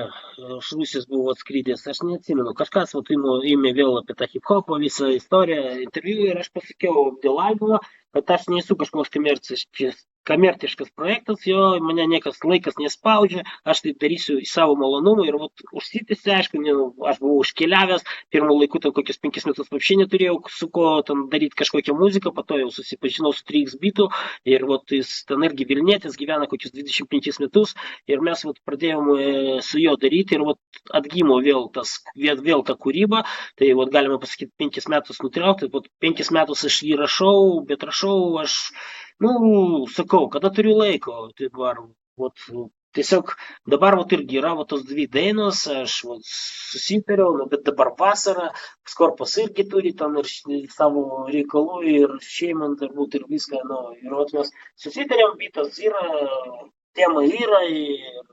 iš Rusijos buvo atskrydęs, aš neatsimenu, kažkas vat, ėmė vėl apie tą hip-hopą, visą istoriją, interviu ir aš pasakiau dėl albumo, kad aš nesu kažkoks komerciškas projektas, jo mane niekas laikas nespaudžia, aš tai darysiu į savo malonumą ir užsitęsė, aišku, aš buvau užkeliavęs, pirmų laikų ten kokius 5 metus apšį neturėjau, su ko ten daryti kažkokią muziką, po to jau susipažinau su 3X bitu ir jis ten irgi Vilnietis gyvena kokius 25 metus ir mes pradėjom su juo daryti ir atgimo vėl ta kūryba, tai galima pasakyti 5 metus nutraukti, 5 metus aš jį rašau, bet rašau aš sakau, kada turiu laiko, tai dabar, tiesiog dabar irgi yra tos 2 dainos, aš susitariau, bet dabar vasara, Skorpos irgi turi ten ir savo reikalų ir šeimą turbūt ir viską, ir mes susitarėm, bitas yra, tema yra ir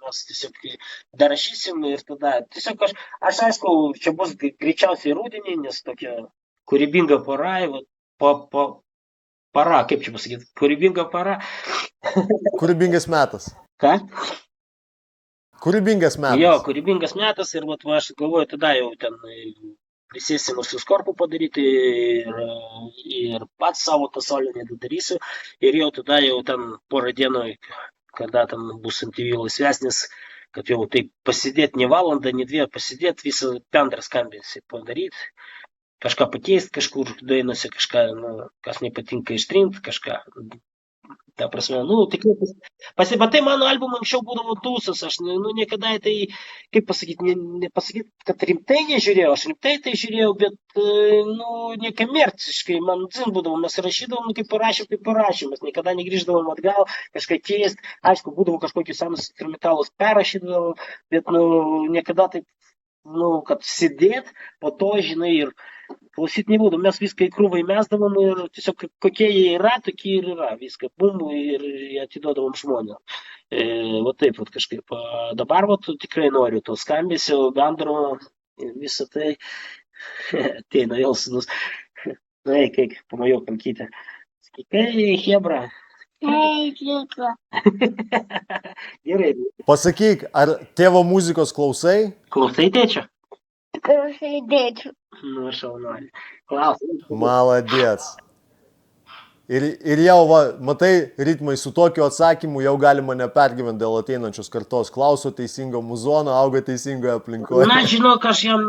mes tiesiog darašysim ir tada, tiesiog aš aišku, čia bus greičiausiai rudenį, nes tokia kūrybinga para, kaip čia pasakyti, kūrybinga para. Kūrybingas metas. Ką? Kūrybingas metas. Jo, kūrybingas metas ir aš galvoju, tada jau ten prisėsim su Skorpu padaryti ir pats savo tą solinį darysiu ir jau tada jau ten porą dienų, kada ten bus MTV laisvesnis, kad jau taip pasidėti ne valandą, ne 2, pasidėti visą bendrą skambesį padaryti. Kažką pakeisti, kažkur dainose, kažką, kas nepatinka ištrinti, kažką. Ta prasme, tikrai pasibatai mano albumą anksčiau būdavo tūsas, aš niekada tai, kaip pasakyti, nepasakyti, kad rimtai nežiūrėjau, aš rimtai tai žiūrėjau, bet, nekomerciškai, man dzin būdavo, mes rašydavom, kaip parašėm, mes niekada negrįždavom atgal, kažką keist, aišku, būdavo kažkokius senus instrumentalus perrašydavom, bet, niekada taip, kad sėdėt, po to, žinai, ir klausyti nebūdų, mes viską į krūvą įmesdavom ir tiesiog kokie jie yra, tokie ir yra, viską bum ir atiduodavom žmonėm. Taip, kažkaip. Dabar tikrai noriu to skambesio, bendro, visą tai, ateina vėl sunus. Kaip, pamajau kankyti. Kai, hebra, Ei, Lietuvą. Gerai. Pasakyk, ar tėvo muzikos klausai? Klausai tėčio? Klausai dėčių. Nu, šaunuolį. Klausai. Maladėts. Ir jau, va, matai, ritmai su tokiu atsakymu jau galima nepergyventi dėl ateinančios kartos. Klauso teisingo muzono, auga teisingoje aplinkoje. Na, žinok, aš jam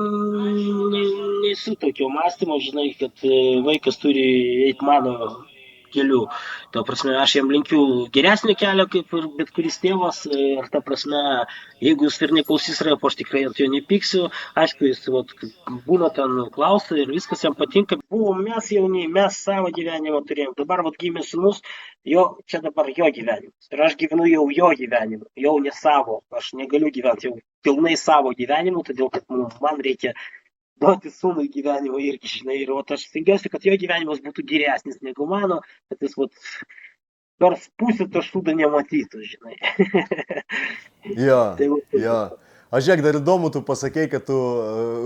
nesu tokio mąstymo, žinai, kad vaikas turi eiti mano keliu. Ta prasme, aš jam linkiu geresnio kelio, kaip ir bet kuris tėvas. Ir ta prasme, jeigu jis ir neklausys repo, aš tikrai ant jo nepyksiu. Aišku, jis vat, būna ten klausia ir viskas jam patinka. Buvom mes jauni, mes savo gyvenimą turėjom. Dabar vat gimė sūnus, čia dabar jo gyvenimas. Ir aš gyvenu jau jo gyvenimu, jau ne savo. Aš negaliu gyventi jau pilnai savo gyvenimu, todėl kad man reikia duoti sūnui gyvenimo irgi, žinai, ir aš stengiuosi, kad jo gyvenimas būtų geresnis negu mano, kad jis nors pusę to šūdą nematytų, žinai. Jo. Aš žiūrėk, dar įdomu, tu pasakei, kad tu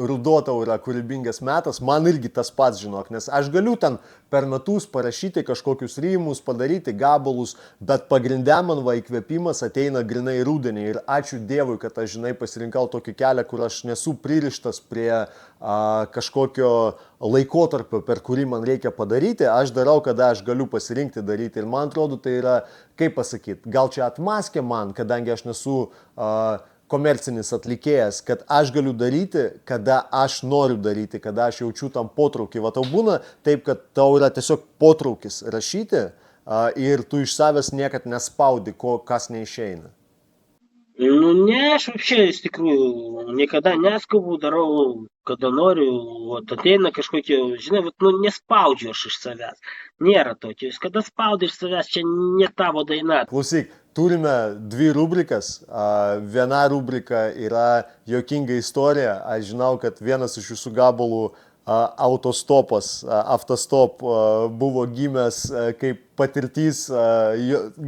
ruduo tau yra kūrybingas metas, man irgi tas pats, žinok, nes aš galiu ten per metus parašyti kažkokius rymus, padaryti gabalus, bet pagrindė man įkvėpimas ateina grinai rudenį ir ačiū Dievui, kad aš, žinai, pasirinkau tokį kelią, kur aš nesu pririštas prie kažkokio laikotarpio, per kurį man reikia padaryti, aš darau, kada aš galiu pasirinkti daryti ir man atrodo, tai yra, kaip pasakyti, gal čia atmaskė man, kadangi aš nesu komercinis atlikėjas, kad aš galiu daryti, kada aš noriu daryti, kada aš jaučiu tam potraukį. Va tau būna taip, kad tau yra tiesiog potraukis rašyti ir tu iš savęs niekad nespaudi, kas neišeina. Nu, ne, aš apšiai iš tikrųjų niekada neskubu, darau, kada noriu, ateina kažkokie, žinai, nespaudžiu aš iš savęs. Nėra tokio, kada spaudi iš savęs, čia ne tavo daina. Klausyk, turime dvi rubrikas. Viena rubrika yra juokinga istorija. Aš žinau, kad vienas iš jūsų gabalų autostopas, Автостоп buvo gimęs kaip patirtis,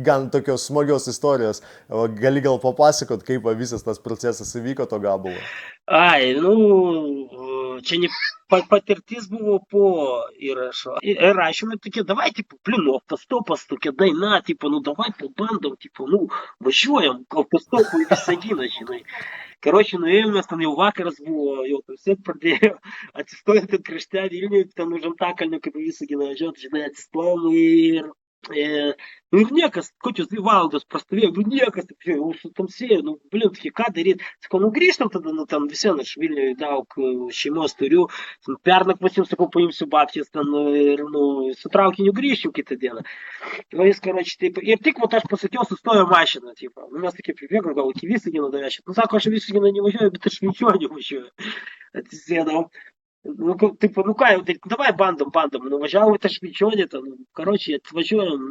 gan tokios smagios istorijos. Gali gal papasakot, kaip visas tas procesas įvyko to gabalo? Ai, čia ne patirtis buvo po įrašo. Ir rašėme tokie, davai, Автостоpas tokia daina, davai pabandom, važiuojam Autostopu į Visaginą, žinai. Karoči, nuėjom, mes ten jau vakaras buvo, jau tamsėt pradėjo, atsistojant ant krašte Vilniuje, ten už Antakalnio, kaip Visaginą važiuot, žinai, atsistojom ir niekas, kokios 2 valandos prastovėjo, niekas, jau sutamsėjo, ką daryt, sakau, grįžtam tada, ten visien, aš Vilniuje daug šeimos turiu, pernakvosim, sakau, paimsiu babkės ten ir, su traukiniu grįžčiau kitą dieną. Jis, karoči, taip, ir tik, aš pasakiau, sustojo mašiną, mes tokie pribėgom, gal iki Visagino davešėt, sako, aš Visaginą nevažiuoju, bet aš Švenčionį važiuoju, atsisėdau. Ką jau, davai bandom, nuvažiavom į tą Švenčionį, karoči, atvažiuojam,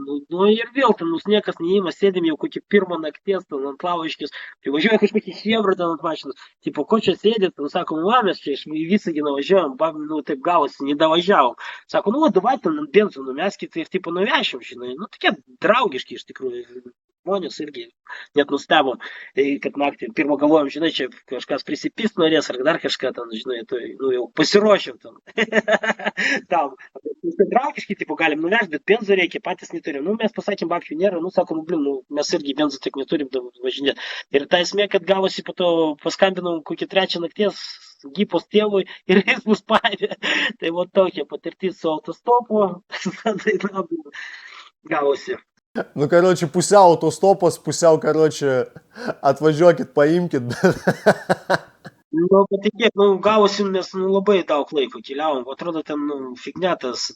ir vėl ten niekas neįma, sėdėm jau kokį pirmą nakties, ant Lavoiškės, važiuoja kažkokį chebra ten ant mašinos, ko čia sėdėt, sakom, mes čia į Visaginą važiuojam, taip gavosi, nedavažiavom, sako, davai ten ant benzino meskit ir nuvešim, žinai, tokie draugiški iš tikrųjų. Žmonės irgi net nustebo, kad naktį pirmą galvojom, žinai, čia kažkas prisipist norės ar dar kažką ten, žinai, jau pasiruošėm tam. Tam. Draugiškai, galim nuvežti, bet benzo reikia, patys neturim. Mes pasakėm, babkių nėra, sakom, mes irgi benzo tik neturim važinėti. Ir ta esmė, kad gavosi po to paskambinom kokį 3 nakties gypos tėvui ir jis mus paėmė. Tai tokia patirtis su Autostopu, gavosi. Karoči, pusiau autostopas, pusiau, karoči, atvažiuokit, paimkit. Patikėk, gavosi, mes labai daug laiko keliavom, atrodo, ten fignetas,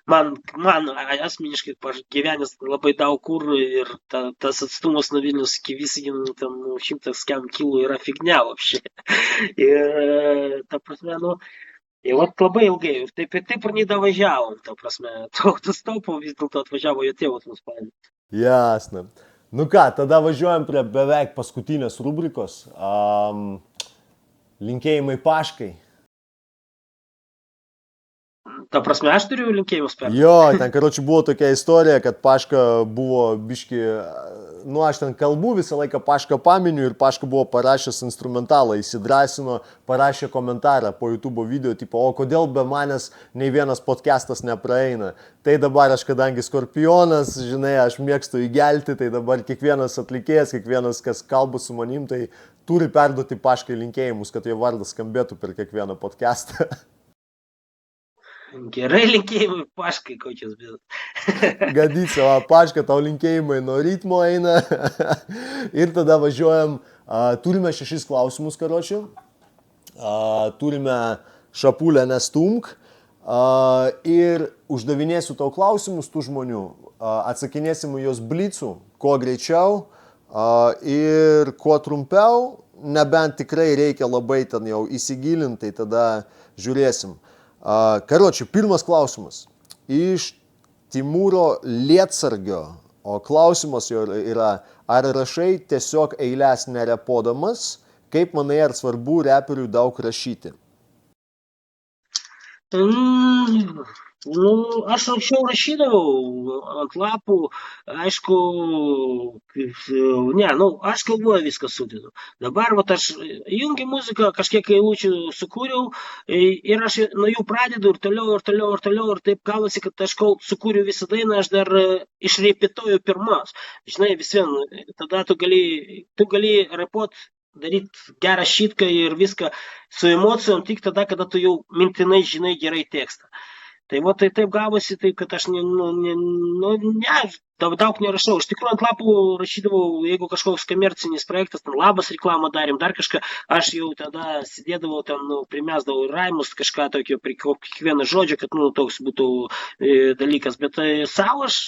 man asmeniškai gyvenęs labai daug kur ir tas atstumas nuo Vilnius iki Visagino, 100 kilų yra fignia apšiai. Ir, ta prasme, ir labai ilgai, ir taip ir nedavažiavom, ta prasme, Autostopo vis dėlto atvažiavo jo tėvas mus paėmė. Jasna. Tada važiuojam prie beveik paskutinės rubrikos. Linkėjimai Paškai. Ta prasme, aš turiu linkėjimus per. Jo, ten, karoči, buvo tokia istorija, kad Paška buvo biški nu, aš ten kalbu visą laiką Pašką paminiu ir Paška buvo parašęs instrumentalą, įsidrasino, parašė komentarą po YouTube video, tipo, o kodėl be manęs nei vienas podcastas nepraeina. Tai dabar aš, kadangi Skorpionas, žinai, aš mėgstu įgelti, tai dabar kiekvienas atlikėjas, kiekvienas, kas kalba su manim, tai turi perduoti Paškai linkėjimus, kad jo vardas skambėtų per kiekvieną podcastą. Gerai linkėjimai Paškai kokios bėdos. Gadyca, va, Paška, tau linkėjimai nuo ritmo eina. Ir tada važiuojam. Turime 6 klausimus, karočiui. Turime šapulę nestumk. Ir uždavinėsiu tau klausimus tų žmonių. Atsakinėsim juos blicų, kuo greičiau ir kuo trumpiau. Nebent tikrai reikia labai ten jau įsigilinti, tai tada žiūrėsim. Karočiui, pirmas klausimas. Iš Timūro Lietsargio. O klausimas jo yra, ar rašai tiesiog eilės nerepodamas? Kaip manai, ar svarbu reperiui daug rašyti? Nu, aš anksčiau rašydavau ant lapų, aišku, aš galvoju viską sudedu. Dabar aš jungiu muziką, kažkiek eilučių sukūriau ir aš nuo jų pradedu ir toliau ir taip gavosi, kad aš kol sukūriu visą dainą, aš dar išrepetuoju pirmas. Žinai, vis vien, tada tu gali repot, daryti gerą šitką ir viską su emocijom tik tada, kada tu jau mintinai žinai gerai tekstą. Tai taip gavosi, taip, kad aš daug nerašau. Iš tikrųjų ant lapų rašydavau, jeigu kažkoks komercinis projektas, ten labas reklamą darėm, dar kažką, aš jau tada sėdėdavau, ten primesdavau raimus, kažką tokio prie kiekvieno žodžio, kad toks būtų dalykas. Bet savo aš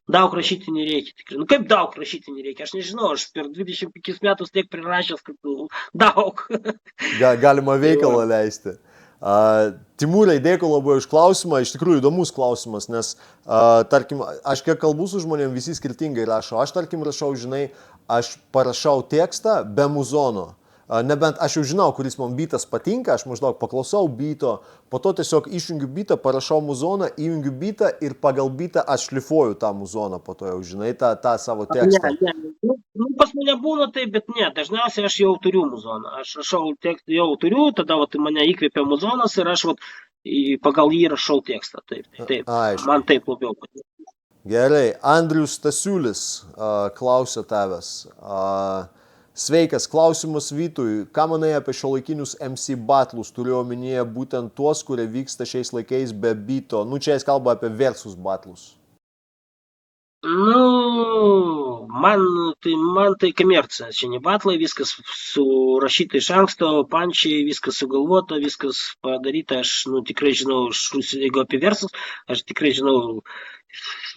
daug rašyti nereikia. Tikrai. Kaip daug rašyti nereikia? Aš nežinau, aš per 25 metus tiek prirašęs, kad daug. Galima veikalą leisti. Timūrai, dėkui labai už klausimą, iš tikrųjų įdomus klausimas, nes, tarkim, aš kiek kalbu su žmonėm, visi skirtingai rašo. Aš, tarkim, rašau, žinai, aš parašau tekstą be muzono. Nebent aš jau žinau, kuris man bytas patinka, aš maždaug paklausau byto, po to tiesiog išjungiu bytą, parašau muzoną, įjungiu bytą ir pagal bytą aš šlifuoju tą muzoną, po to jau žinai tą savo tekstą. Ne. Pas mane būna taip, bet ne, dažniausiai aš jau turiu muzoną. Aš rašau tekstą, jau turiu, tada mane įkvėpia muzonas ir aš pagal jį rašau tekstą. Taip. Man taip labiau patinka. Gerai, Andrius Stasiulis klausia tavęs. Sveikas, klausimas Vytui. Ką manai apie šiuolaikinius MC batlus? Turiu omenyje būtent tuos, kurie vyksta šiais laikais be byto. Čia jis kalba apie versus batlus. Man tai komercija. Čia ne batlai, viskas surašyta iš anksto, pančiai, viskas sugalvota, viskas padaryta. Aš tikrai žinau, jeigu apie versus, aš tikrai žinau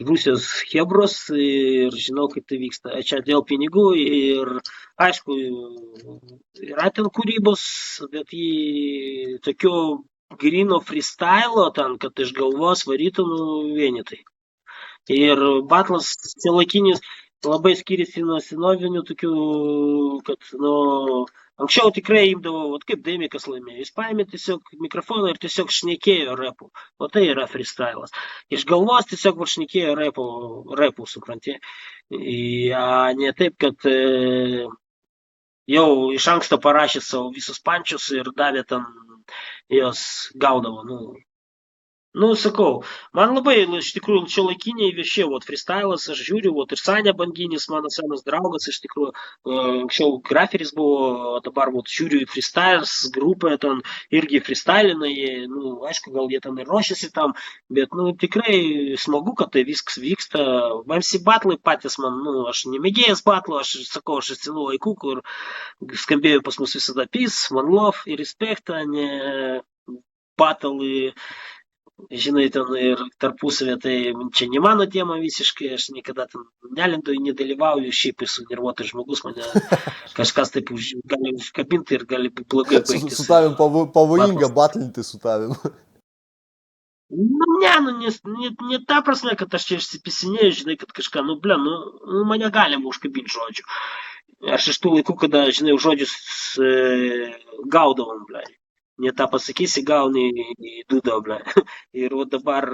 Rusijos hebros ir žinau, kaip tai vyksta. Čia dėl pinigų ir, aišku, yra ten kūrybos, bet jį tokio grino freestylo, ten, kad iš galvos varytų vienetai. Ir batlas šiuolaikinis labai skiriasi nuo senovinių tokių, kad anksčiau tikrai imdavo, kaip Demikas laimėjo, jis paėmė tiesiog mikrofoną ir tiesiog šnekėjo repų, o tai yra freestylas. Iš galvos tiesiog šnekėjo repų, supranti. Ne taip, kad jau iš anksto parašė savo visus pančius ir davė ten, jos gaudavo, sakau, man labai, iš tikrųjų, šiuolaikiniai vieši, freestylas, aš žiūriu, ir Sanė Banginis, mano senas draugas, iš tikrųjų, anksčiau graferis buvo, dabar žiūriu į freestyles grupę, ten irgi freestylina, aišku, gal jie ten ir ruošiasi tam, bet, tikrai smagu, kad tai viskas vyksta. MC batlai patys man, aš nemėgėjęs batlo, aš sakau, aš atsinau laikų, kur skambėjo pas mus visada peace, one love ir respect, ne batlai. Žinai, ten ir tarpusavė, tai čia ne mano tema visiškai, aš niekada ten nelindu, nedalyvauju, šiaip esu nervuotas žmogus, mane kažkas taip gali užkabinti ir gali blogai baigtis. Su tavim pavojinga batlinti su tavim. Ne ta prasme, kad aš čia išsipisinėjau, žinai, kad kažką, mane galima užkabinti žodžiu. Aš iš tų laikų, kada, žinai, žodžius gaudavom, ne tą pasakysi, gauni į dūdą, ble. Ir dabar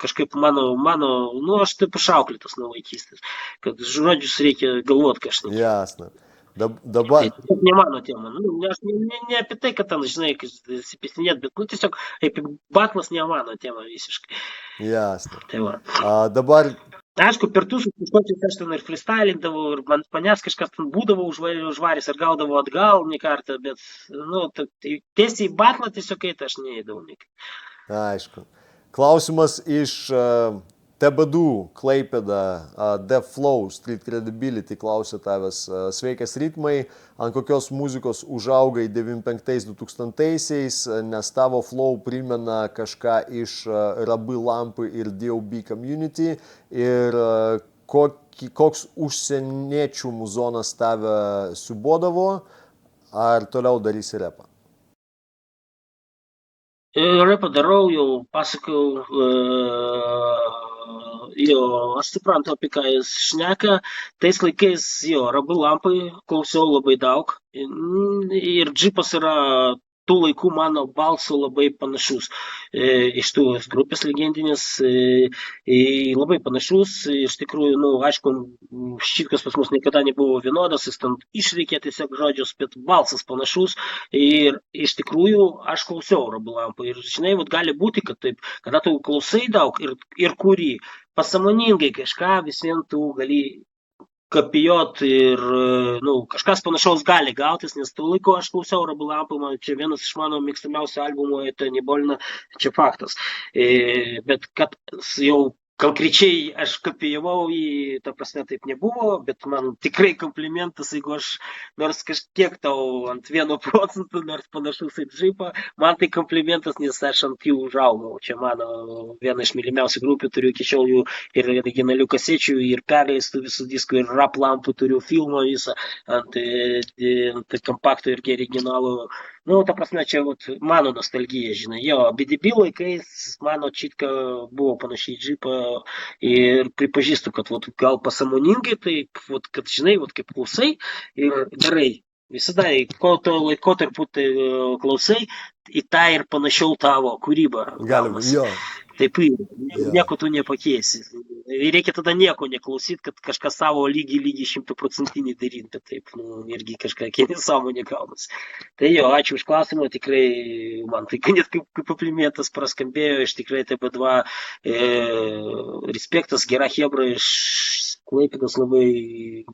kažkaip aš taip išauklėtas nuo vaikystės, kad žodžius reikia galvoti kažkaip. Jasna. Dabar... Tai ne mano tema. Aš ne apie tai, kad ten, žinai, sipisinėt, bet tiesiog apie batlas ne mano tema visiškai. Jasna. Tai va. Dabar... Aišku, per tusus kažkokius aš ten ir freestylindavau, ir manęs kažkas ten būdavo užvarys ir gaudavo atgal ne kartą, bet, tai tiesiai į batlą tiesiog eiti aš neįdavau. Aišku. Klausimas iš TBD, Klaipėda, Def Flow, Street Credibility klausė tavęs. Sveikas Ritmai, ant kokios muzikos užaugai 95-2000-aisiais, nes tavo flow primena kažką iš Rabi Lampy ir D.O.B. Community ir koks užsieniečių muzonas tave siubodavo, ar toliau darysi repą? Repą darau, jau pasakau, aš suprantu, apie ką jis šneka. Tais laikais, Rabi Lampy klausiau labai daug ir džipas yra tų laikų mano balsų labai panašus. Iš tų grupės legendinės labai panašus. Iš tikrųjų, aišku, šitkas pas mus niekada nebuvo vienodas, jis ten išreikė tiesiog žodžius, bet balsas panašus. Ir iš tikrųjų aš klausiau Rabi Lampy. Ir žinai, gali būti, kad taip, kada tu klausai daug ir kurį, pasąmoningai kažką vis vien tu gali kopijuot ir kažkas panašaus gali gautis, nes tų laikų aš klausiau Rabi Lampy, čia vienas iš mano mėgstamiausių albumų, tai nebolina, čia faktas. Bet kad jau konkrečiai aš kopijavau jį, ta prasme taip nebuvo, bet man tikrai komplimentas, jeigu aš nors kažkiek tau ant 1%, nors panašus į džipą, man tai komplimentas, nes aš ant jų užaugau. Čia mano viena iš mylimiausių grupių, turiu iki šiol jų ir originalių kasečių, ir perleistų visų diskų, ir Rap Lampy turiu filmą visą ant kompaktų irgi originalų. Ta prasme, čia mano nostalgija, žinai. BDB laikais mano čitka buvo panašiai džipą ir pripažįstu, kad gal pasąmoningai, taip, kad žinai, kaip klausai ir darai. Visada, ko to laikotarpiu tai klausai, į tą ir panašiau tavo kūrybą. Taip, nieko tu nepakeisi. Reikia tada nieko neklausyti, kad kažką savo lygiai 100% daryti, bet taip, irgi kažką nesąmonė gaunasi. Tai ačiū už klausimą, tikrai man tai net kaip komplimentas praskambėjo, iš tikrai TB2 respektas, gera chebra iš Klaipėdos, labai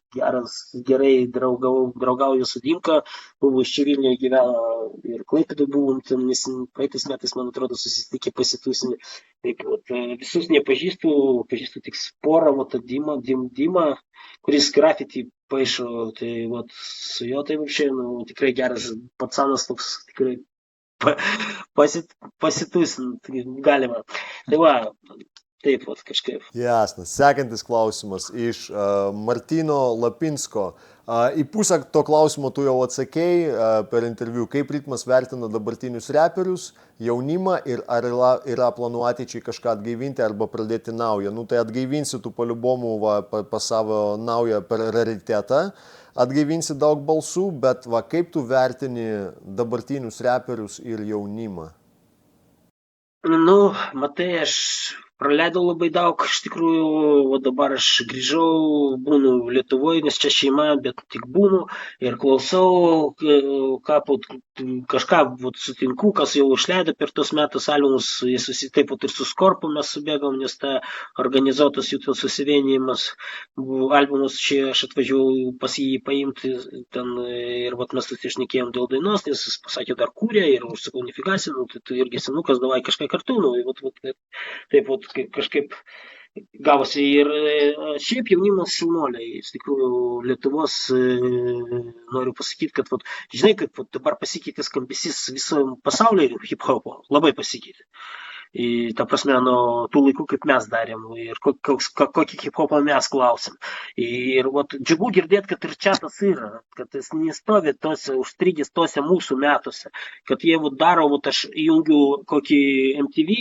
gerai draugauju su Dimka, buvo iš čia Vilniuje gyveno ir Klaipėdoje buvom, praeitais metais, man atrodo, susitikę pasitusinį. Taip, visus nepažįstu, pažįstu tik porą, Dimą, kuris grafitį paišo, tai su jo tai tikrai geras patsanas, toks tikrai pasitusint galima. Tai va, taip, kažkaip. Jasna. Sekantis klausimas iš Martino Lapinsko. Į pusę to klausimo tu jau atsakei per interviu, kaip Ritmas vertina dabartinius reperius, jaunimą ir ar yra planų ateičiai kažką atgaivinti arba pradėti naują. Tai atgaivinsi tu paliubomų pas savo naują per raritetą, atgaivinsi daug balsų, bet kaip tu vertini dabartinius reperius ir jaunimą? Matai, aš praleidau labai daug, iš tikrųjų, dabar aš grįžau, būnu Lietuvoje, nes čia šeima, bet tik būnu ir klausau, kažką sutinku, kas jau išleido per tos metus albumus, jis taip ir su Skorpu mes subėgom, nes ta organizuotas jų susivienijimas albumus, čia aš atvažiavau pas jį paimti ten ir mes susišnekėjom dėl dainos, nes jis pasakė dar kūrė ir užsakau nefigasi, tai irgi senukas, davai kažką kartu, taip kažkaip gavosi ir šiaip jaunimas šaunuoliai, iš tikrųjų Lietuvos noriu pasakyti, kad žinai, kad dabar pasikeitė skambesys visam pasaulyje hip-hopo, labai pasikeitė. Ta prasme, nuo tų laikų, kaip mes darėm ir kokį hip-hopą mes klausim. Ir džiugu girdėti, kad ir čia tas yra, kad jis nestovi užstrigęs tose mūsų metuose, kad jie daro, aš įjungiu kokį MTV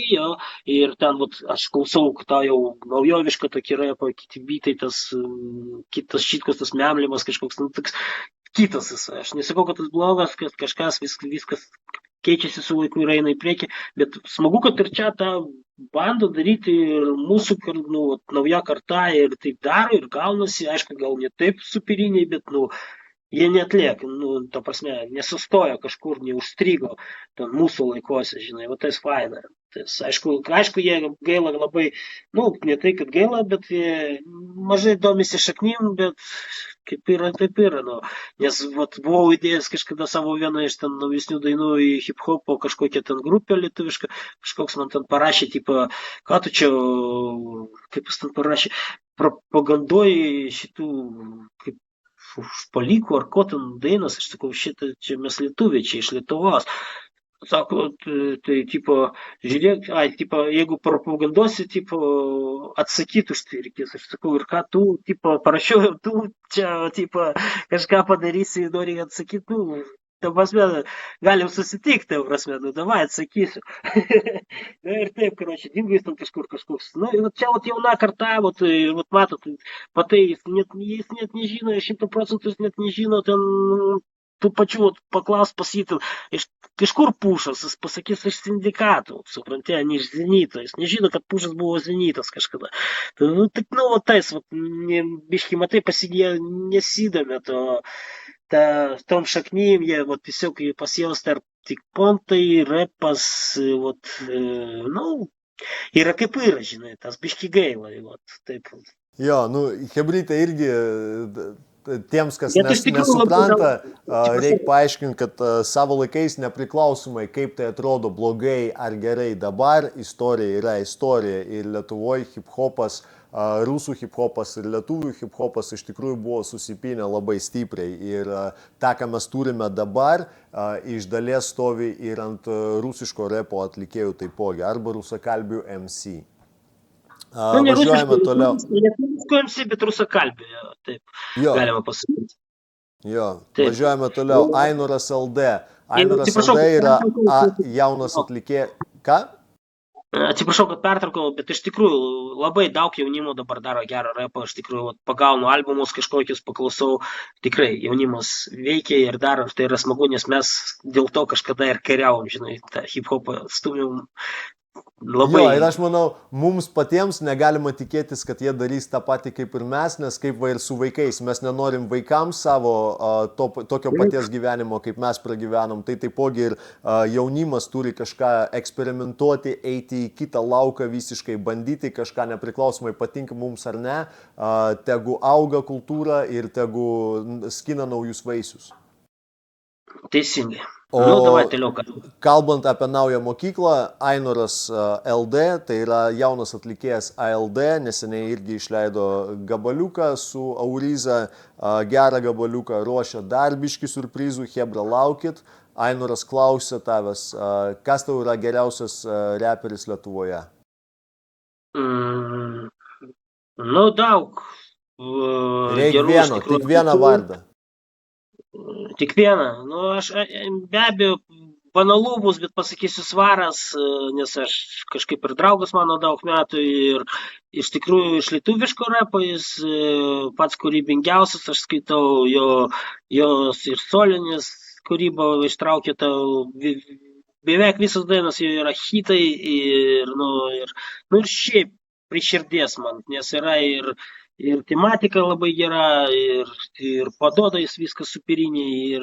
ir ten aš klausau tą jau naujovišką tokį repą, kiti bitai, kitas šitkas, tas memlimas kažkoks, kitas jis. Aš nesakau, kad tas blogas, kad kažkas viskas keičiasi su laiku ir eina į priekį, bet smagu, kad ir čia tą bando daryti ir mūsų nu, nauja karta ir taip daro ir gaunasi, aišku, gal ne taip superiniai, bet nu, jie neatlieka, nu, ta prasme, nesustojo kažkur, neužstrigo ten mūsų laikuose, žinai, va tas faina. Tas, aišku, jie gaila labai, nu, ne tai, kad gaila, bet jie mažai domisi šaknim, bet kaip yra, taip yra, nu. Nes vat, buvau įdėjęs kažkada savo vieną iš ten naujesnių dainų į hip-hopo kažkokią ten grupę lietuvišką, kažkoks man ten parašė, tipo, ką tu čia, kaip jis ten parašė, propaganduoji šitų, kaip užpalikų ar ko ten dainas, aš sakau, šitą čia mes lietuviai, čia iš Lietuvos. Sako, tai, tipo, žiūrėk, tipo, jeigu propaganduosi, tipo, atsakyti už tai reikės. Aš sakau, ir ką tu, tipo, parašiau, tu čia, tipo, kažką padarysi, nori atsakyti, nu, ta prasme, galim susitikti, ta prasme, nu, davai, atsakysiu. Na ir taip, karoči, dingo jis ten kažkoks. Nu, čia, vat, jauna karta, vat, matot, patai, jis net nežino, 100% jis net nežino, ten, tų pačių, vat, paklaus pasyti, iš kur pušas, jis pasakys iš sindikatų, supranti, ne iš Zenito, jis nežino, kad pušas buvo Zenitas kažkada. Tai, nu, taip, nu, vat, tais, vat, biški, matai, pasigė nesidomė to, tom šaknim, jie, vat, tiesiog pas jos tarp tik pontai, repas, vat, nu, yra kaip yra, žinai, tas biški gaila, vat, taip. Jo, nu, hebrytė irgi, tiems, kas nesupranta, reikia paaiškinti, kad savo laikais nepriklausomai, kaip tai atrodo blogai ar gerai dabar, istorija yra istorija ir Lietuvoje hip-hopas, rusų hip-hopas ir lietuvių hip-hopas iš tikrųjų buvo susipinę labai stipriai ir tą, ką mes turime dabar, iš dalies stovi ir ant rusiško repo atlikėjų taipogi, arba rusakalbių MC. Važiuojame toliau. Lietuviško MC, bet rusakalbių, taip, galima pasakyti. Jo, taip. Važiuojame toliau. Ainoras LD. Ainoras LD yra jaunas atlikėjas. Ką? Atsiprašau, kad pertraukau, bet iš tikrųjų labai daug jaunimo dabar daro gerą repą, aš tikrųjų pagaunu albumus kažkokius, paklausau, tikrai jaunimas veikia ir daro, ir tai yra smagu, nes mes dėl to kažkada ir kariavom, žinai, tą hip-hopą stumium. Labai... Jo, ir aš manau, mums patiems negalima tikėtis, kad jie darys tą patį kaip ir mes, nes kaip ir su vaikais, mes nenorim vaikams savo tokio paties gyvenimo, kaip mes pragyvenom, tai taipogi ir jaunimas turi kažką eksperimentuoti, eiti į kitą lauką visiškai, bandyti kažką nepriklausomai patinka mums ar ne, tegu auga kultūra ir tegu skina naujus vaisius. Teisingai. O davai, kalbant apie naują mokyklą, Ainoras LD, tai yra jaunas atlikėjas ALD, neseniai irgi išleido gabaliuką su Auriza, gerą gabaliuką, ruošia dar biškį surprizų, hebra laukit. Ainoras klausė tavęs, kas tau yra geriausias reperis Lietuvoje? Nu, daug. Reikia tik vieną vardą. Tik vieną. Nu, aš be abejo banalu bus, bet pasakysiu Svaras, nes aš kažkaip ir draugas mano daug metų ir iš tikrųjų iš lietuviško repo jis pats kūrybingiausias, aš skaitau jos ir solinis kūrybą ištraukė beveik visos dainos jau yra hitai ir šiaip prie širdies man, nes yra ir tematika labai gera, ir padoda jis viskas superiniai, ir,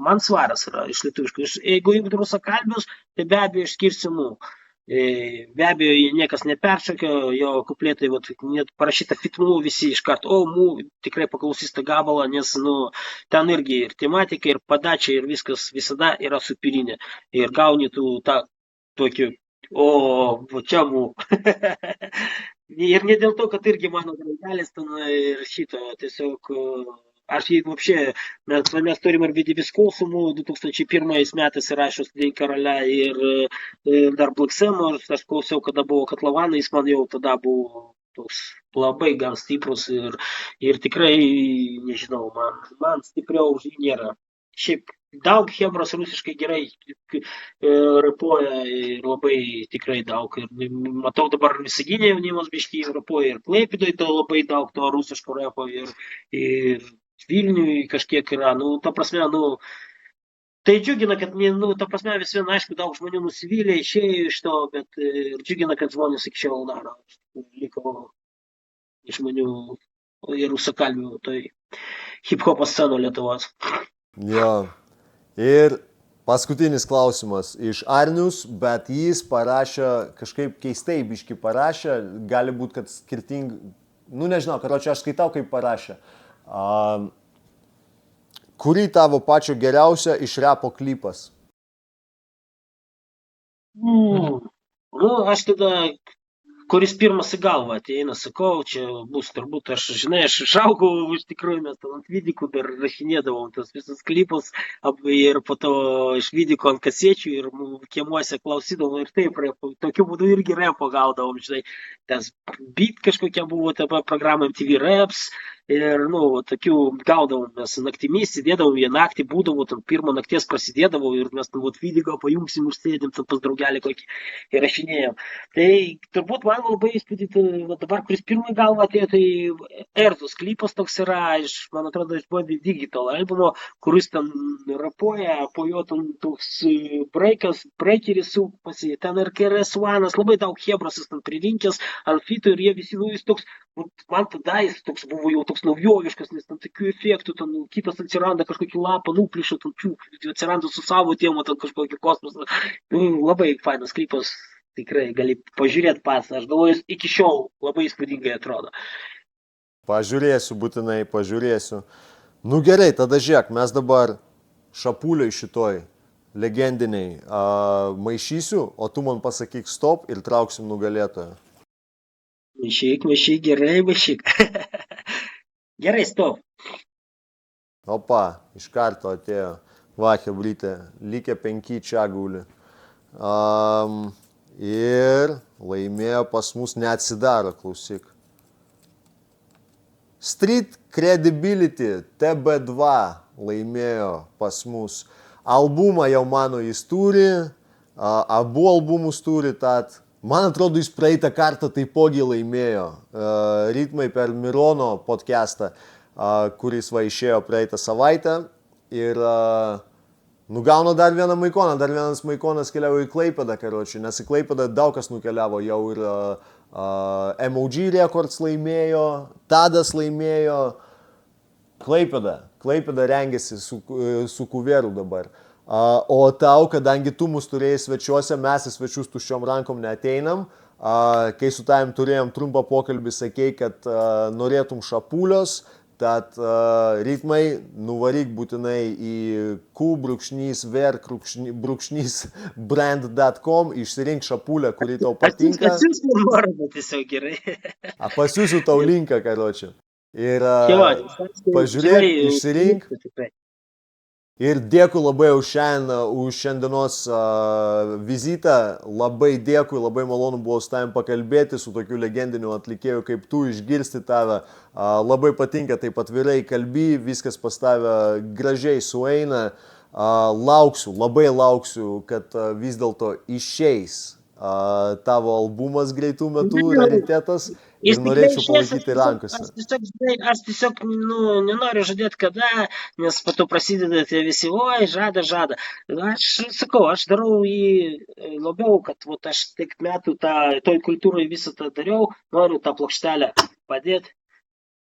man Svaras yra iš lietuviškų. Jeigu imti rusakalbius, tai be abejo išskirsiu, be abejo niekas neperšokio, jo kuplėtai, net parašyta fitmų, visi iškart, tikrai paklausys tą gabalą, nes, ten irgi ir tematika, ir padačia, ir viskas visada yra superinė. Ir gauni tą tokį, čia Ir ne dėl to, kad irgi mano draugelis ten ir šito, tiesiog, aš jeigu apšė, mes turim ir Vidiviskolsumų 2001 metais įrašius Dėl Karolę ir dar Black Sam, aš klausiau, kada buvo Katlavanai, jis man jau tada buvo toks labai gan stiprus ir tikrai, nežinau, man stipriau už jį nėra. Šiaip daug hebros rusiškai gerai rapuoja ir labai tikrai daug. Ir matau dabar Visaginė jaunimas biškį rapuoja ir Klaipėdoj labai daug to rusiško rapo ir Vilniui kažkiek yra. Ta prasme, Tai džiugina, kad, ta prasme, vis vien, aišku, daug žmonių nusivylė, išėjo iš to, bet ir džiugina, kad žmonės iki šiol daro. Liko žmonių ir rusakalbių, tai hip-hopo sceno Lietuvos. Jo. Ir paskutinis klausimas iš Arnius, bet jis parašė, kažkaip keistai biški parašė, gali būti, kad skirtingai, nežinau, karočią aš skaitau, kaip parašė. Kurį tavo pačio geriausia iš repo klipas? Aš tada, kuris pirmas į galvą ateina, sakau, čia bus turbūt, aš išaugau, iš tikrųjų, mes ten ant vidikų dar rašinėdavom tas visas klipus ir po to iš vidikų ant kasečių ir kiemuose klausydavom ir taip, tokiu būdu irgi repo gaudavom, žinai, tas beat kažkokia buvo, ta programa MTV Raps. Ir, tokių gaudavom, mes naktimis sėdėdavom, jie naktį būdavo, ten pirmą nakties prasidėdavo ir mes ten video pajungsim ir sėdėm ten pas draugelį kokį ir rašinėjom. Tai turbūt man labai įspūdį, dabar, kuris pirmą galvą atėjo, tai Erzus klipas toks yra, man atrodo, iš Body Digital albumo, kuris ten rapuoja, po jo ten toks breakeris supasi, ten ir KRS-One, labai daug hebrosas ten pririnkęs ant fito ir jie visi, jis toks, man tada jis toks buvo jau toks naujoviškas, nes ten tokių efektų, ten kitas atsiranda kažkokį lapą, nuplišo, ten atsiranda su savo tėmu, ten kažkokį kosmosą. Labai fainas klipas, tikrai gali pažiūrėti pats, aš galvoju, iki šiol labai įspūdingai atrodo. Pažiūrėsiu, būtinai pažiūrėsiu. Gerai, tada žiūrėk, mes dabar šapuliai šitoj legendiniai maišysiu, o tu man pasakyk stop ir trauksim nugalėtoją. Maišyk, gerai, maišyk. Gerai, stop. Opa, iš karto atėjo. Va, hebrytė, likę 5 čia guli. Ir laimėjo pas mus neatsidaro, klausyk. Street Credibility TB2 laimėjo pas mus. Albumą jau mano jis turi, abu albumus turi, tad man atrodo, jis praeitą kartą taipogi laimėjo Ritmai per Mirono podcastą, kuris išėjo praeitą savaitę. Ir gauna dar vieną maikoną, dar vienas maikonas keliavo į Klaipėdą, karočiui, nes į Klaipėdą daug kas nukeliavo, jau ir MOG Records laimėjo, Tadas laimėjo, Klaipėda rengiasi su kuveru dabar. O tau, kadangi tu mus turėjai svečiuose, mes į svečius tuščiom rankom neateinam, kai su tavim turėjom trumpą pokalbį, sakei, kad norėtum šapulios, tad Ritmai nuvaryk būtinai į q-ver-brand.com, išsirink šapulę, kuri tau patinka. Atsiųsiu nuorodą tiesiog gerai. Pasiųsiu tau linką, karočiui. Ir pažiūrėk, išsirink. Ir dėkui labai už šiandienos vizitą, labai dėkui, labai malonu buvo su tavim pakalbėti, su tokiu legendiniu atlikėju kaip tu, išgirsti tave, labai patinka, taip atvirai kalbi, viskas pas tave gražiai sueina, labai lauksiu, kad vis dėlto išeis tavo albumas greitų metų, raritetas. Ir norėčiau palaikyti rankose. Aš tiesiog nenoriu žadėti kada, nes po to prasideda tie visi, žada. Aš sakau, aš darau jį labiau, kad aš tiek metų toj kultūrai visą tą dariau, noriu tą plokštelę padėti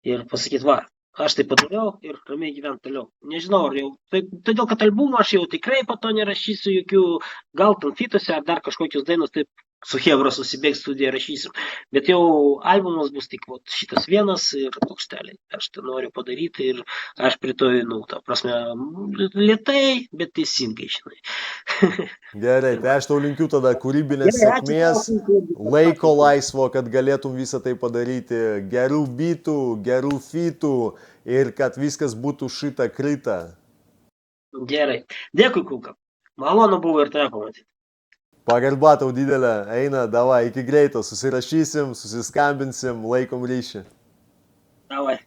ir pasakyti, aš tai padariau ir ramiai gyventi toliau. Nežinau, ar jau, todėl kad albumą aš jau tikrai po to nerašysiu jokių, gal ten fituose ar dar kažkokius dainos, taip su Hebra susibėgs studiją rašysim. Bet jau albumas bus tik šitas vienas ir plokštelė. Aš tai noriu padaryti ir aš prie to einu, ta prasme, lėtai, bet teisingai, žinai. Gerai, tai aš tau linkiu tada kūrybinės sėkmės, laiko laisvo, kad galėtum visą tai padaryti, gerų bitų, gerų fitų ir kad viskas būtų šita krita. Gerai. Dėkui, Kulka. Malonu buvo ir tave pamatyti. Pagarba tau didelė, eina, davai, iki greito, susirašysim, susiskambinsim, laikom ryšį. Davai.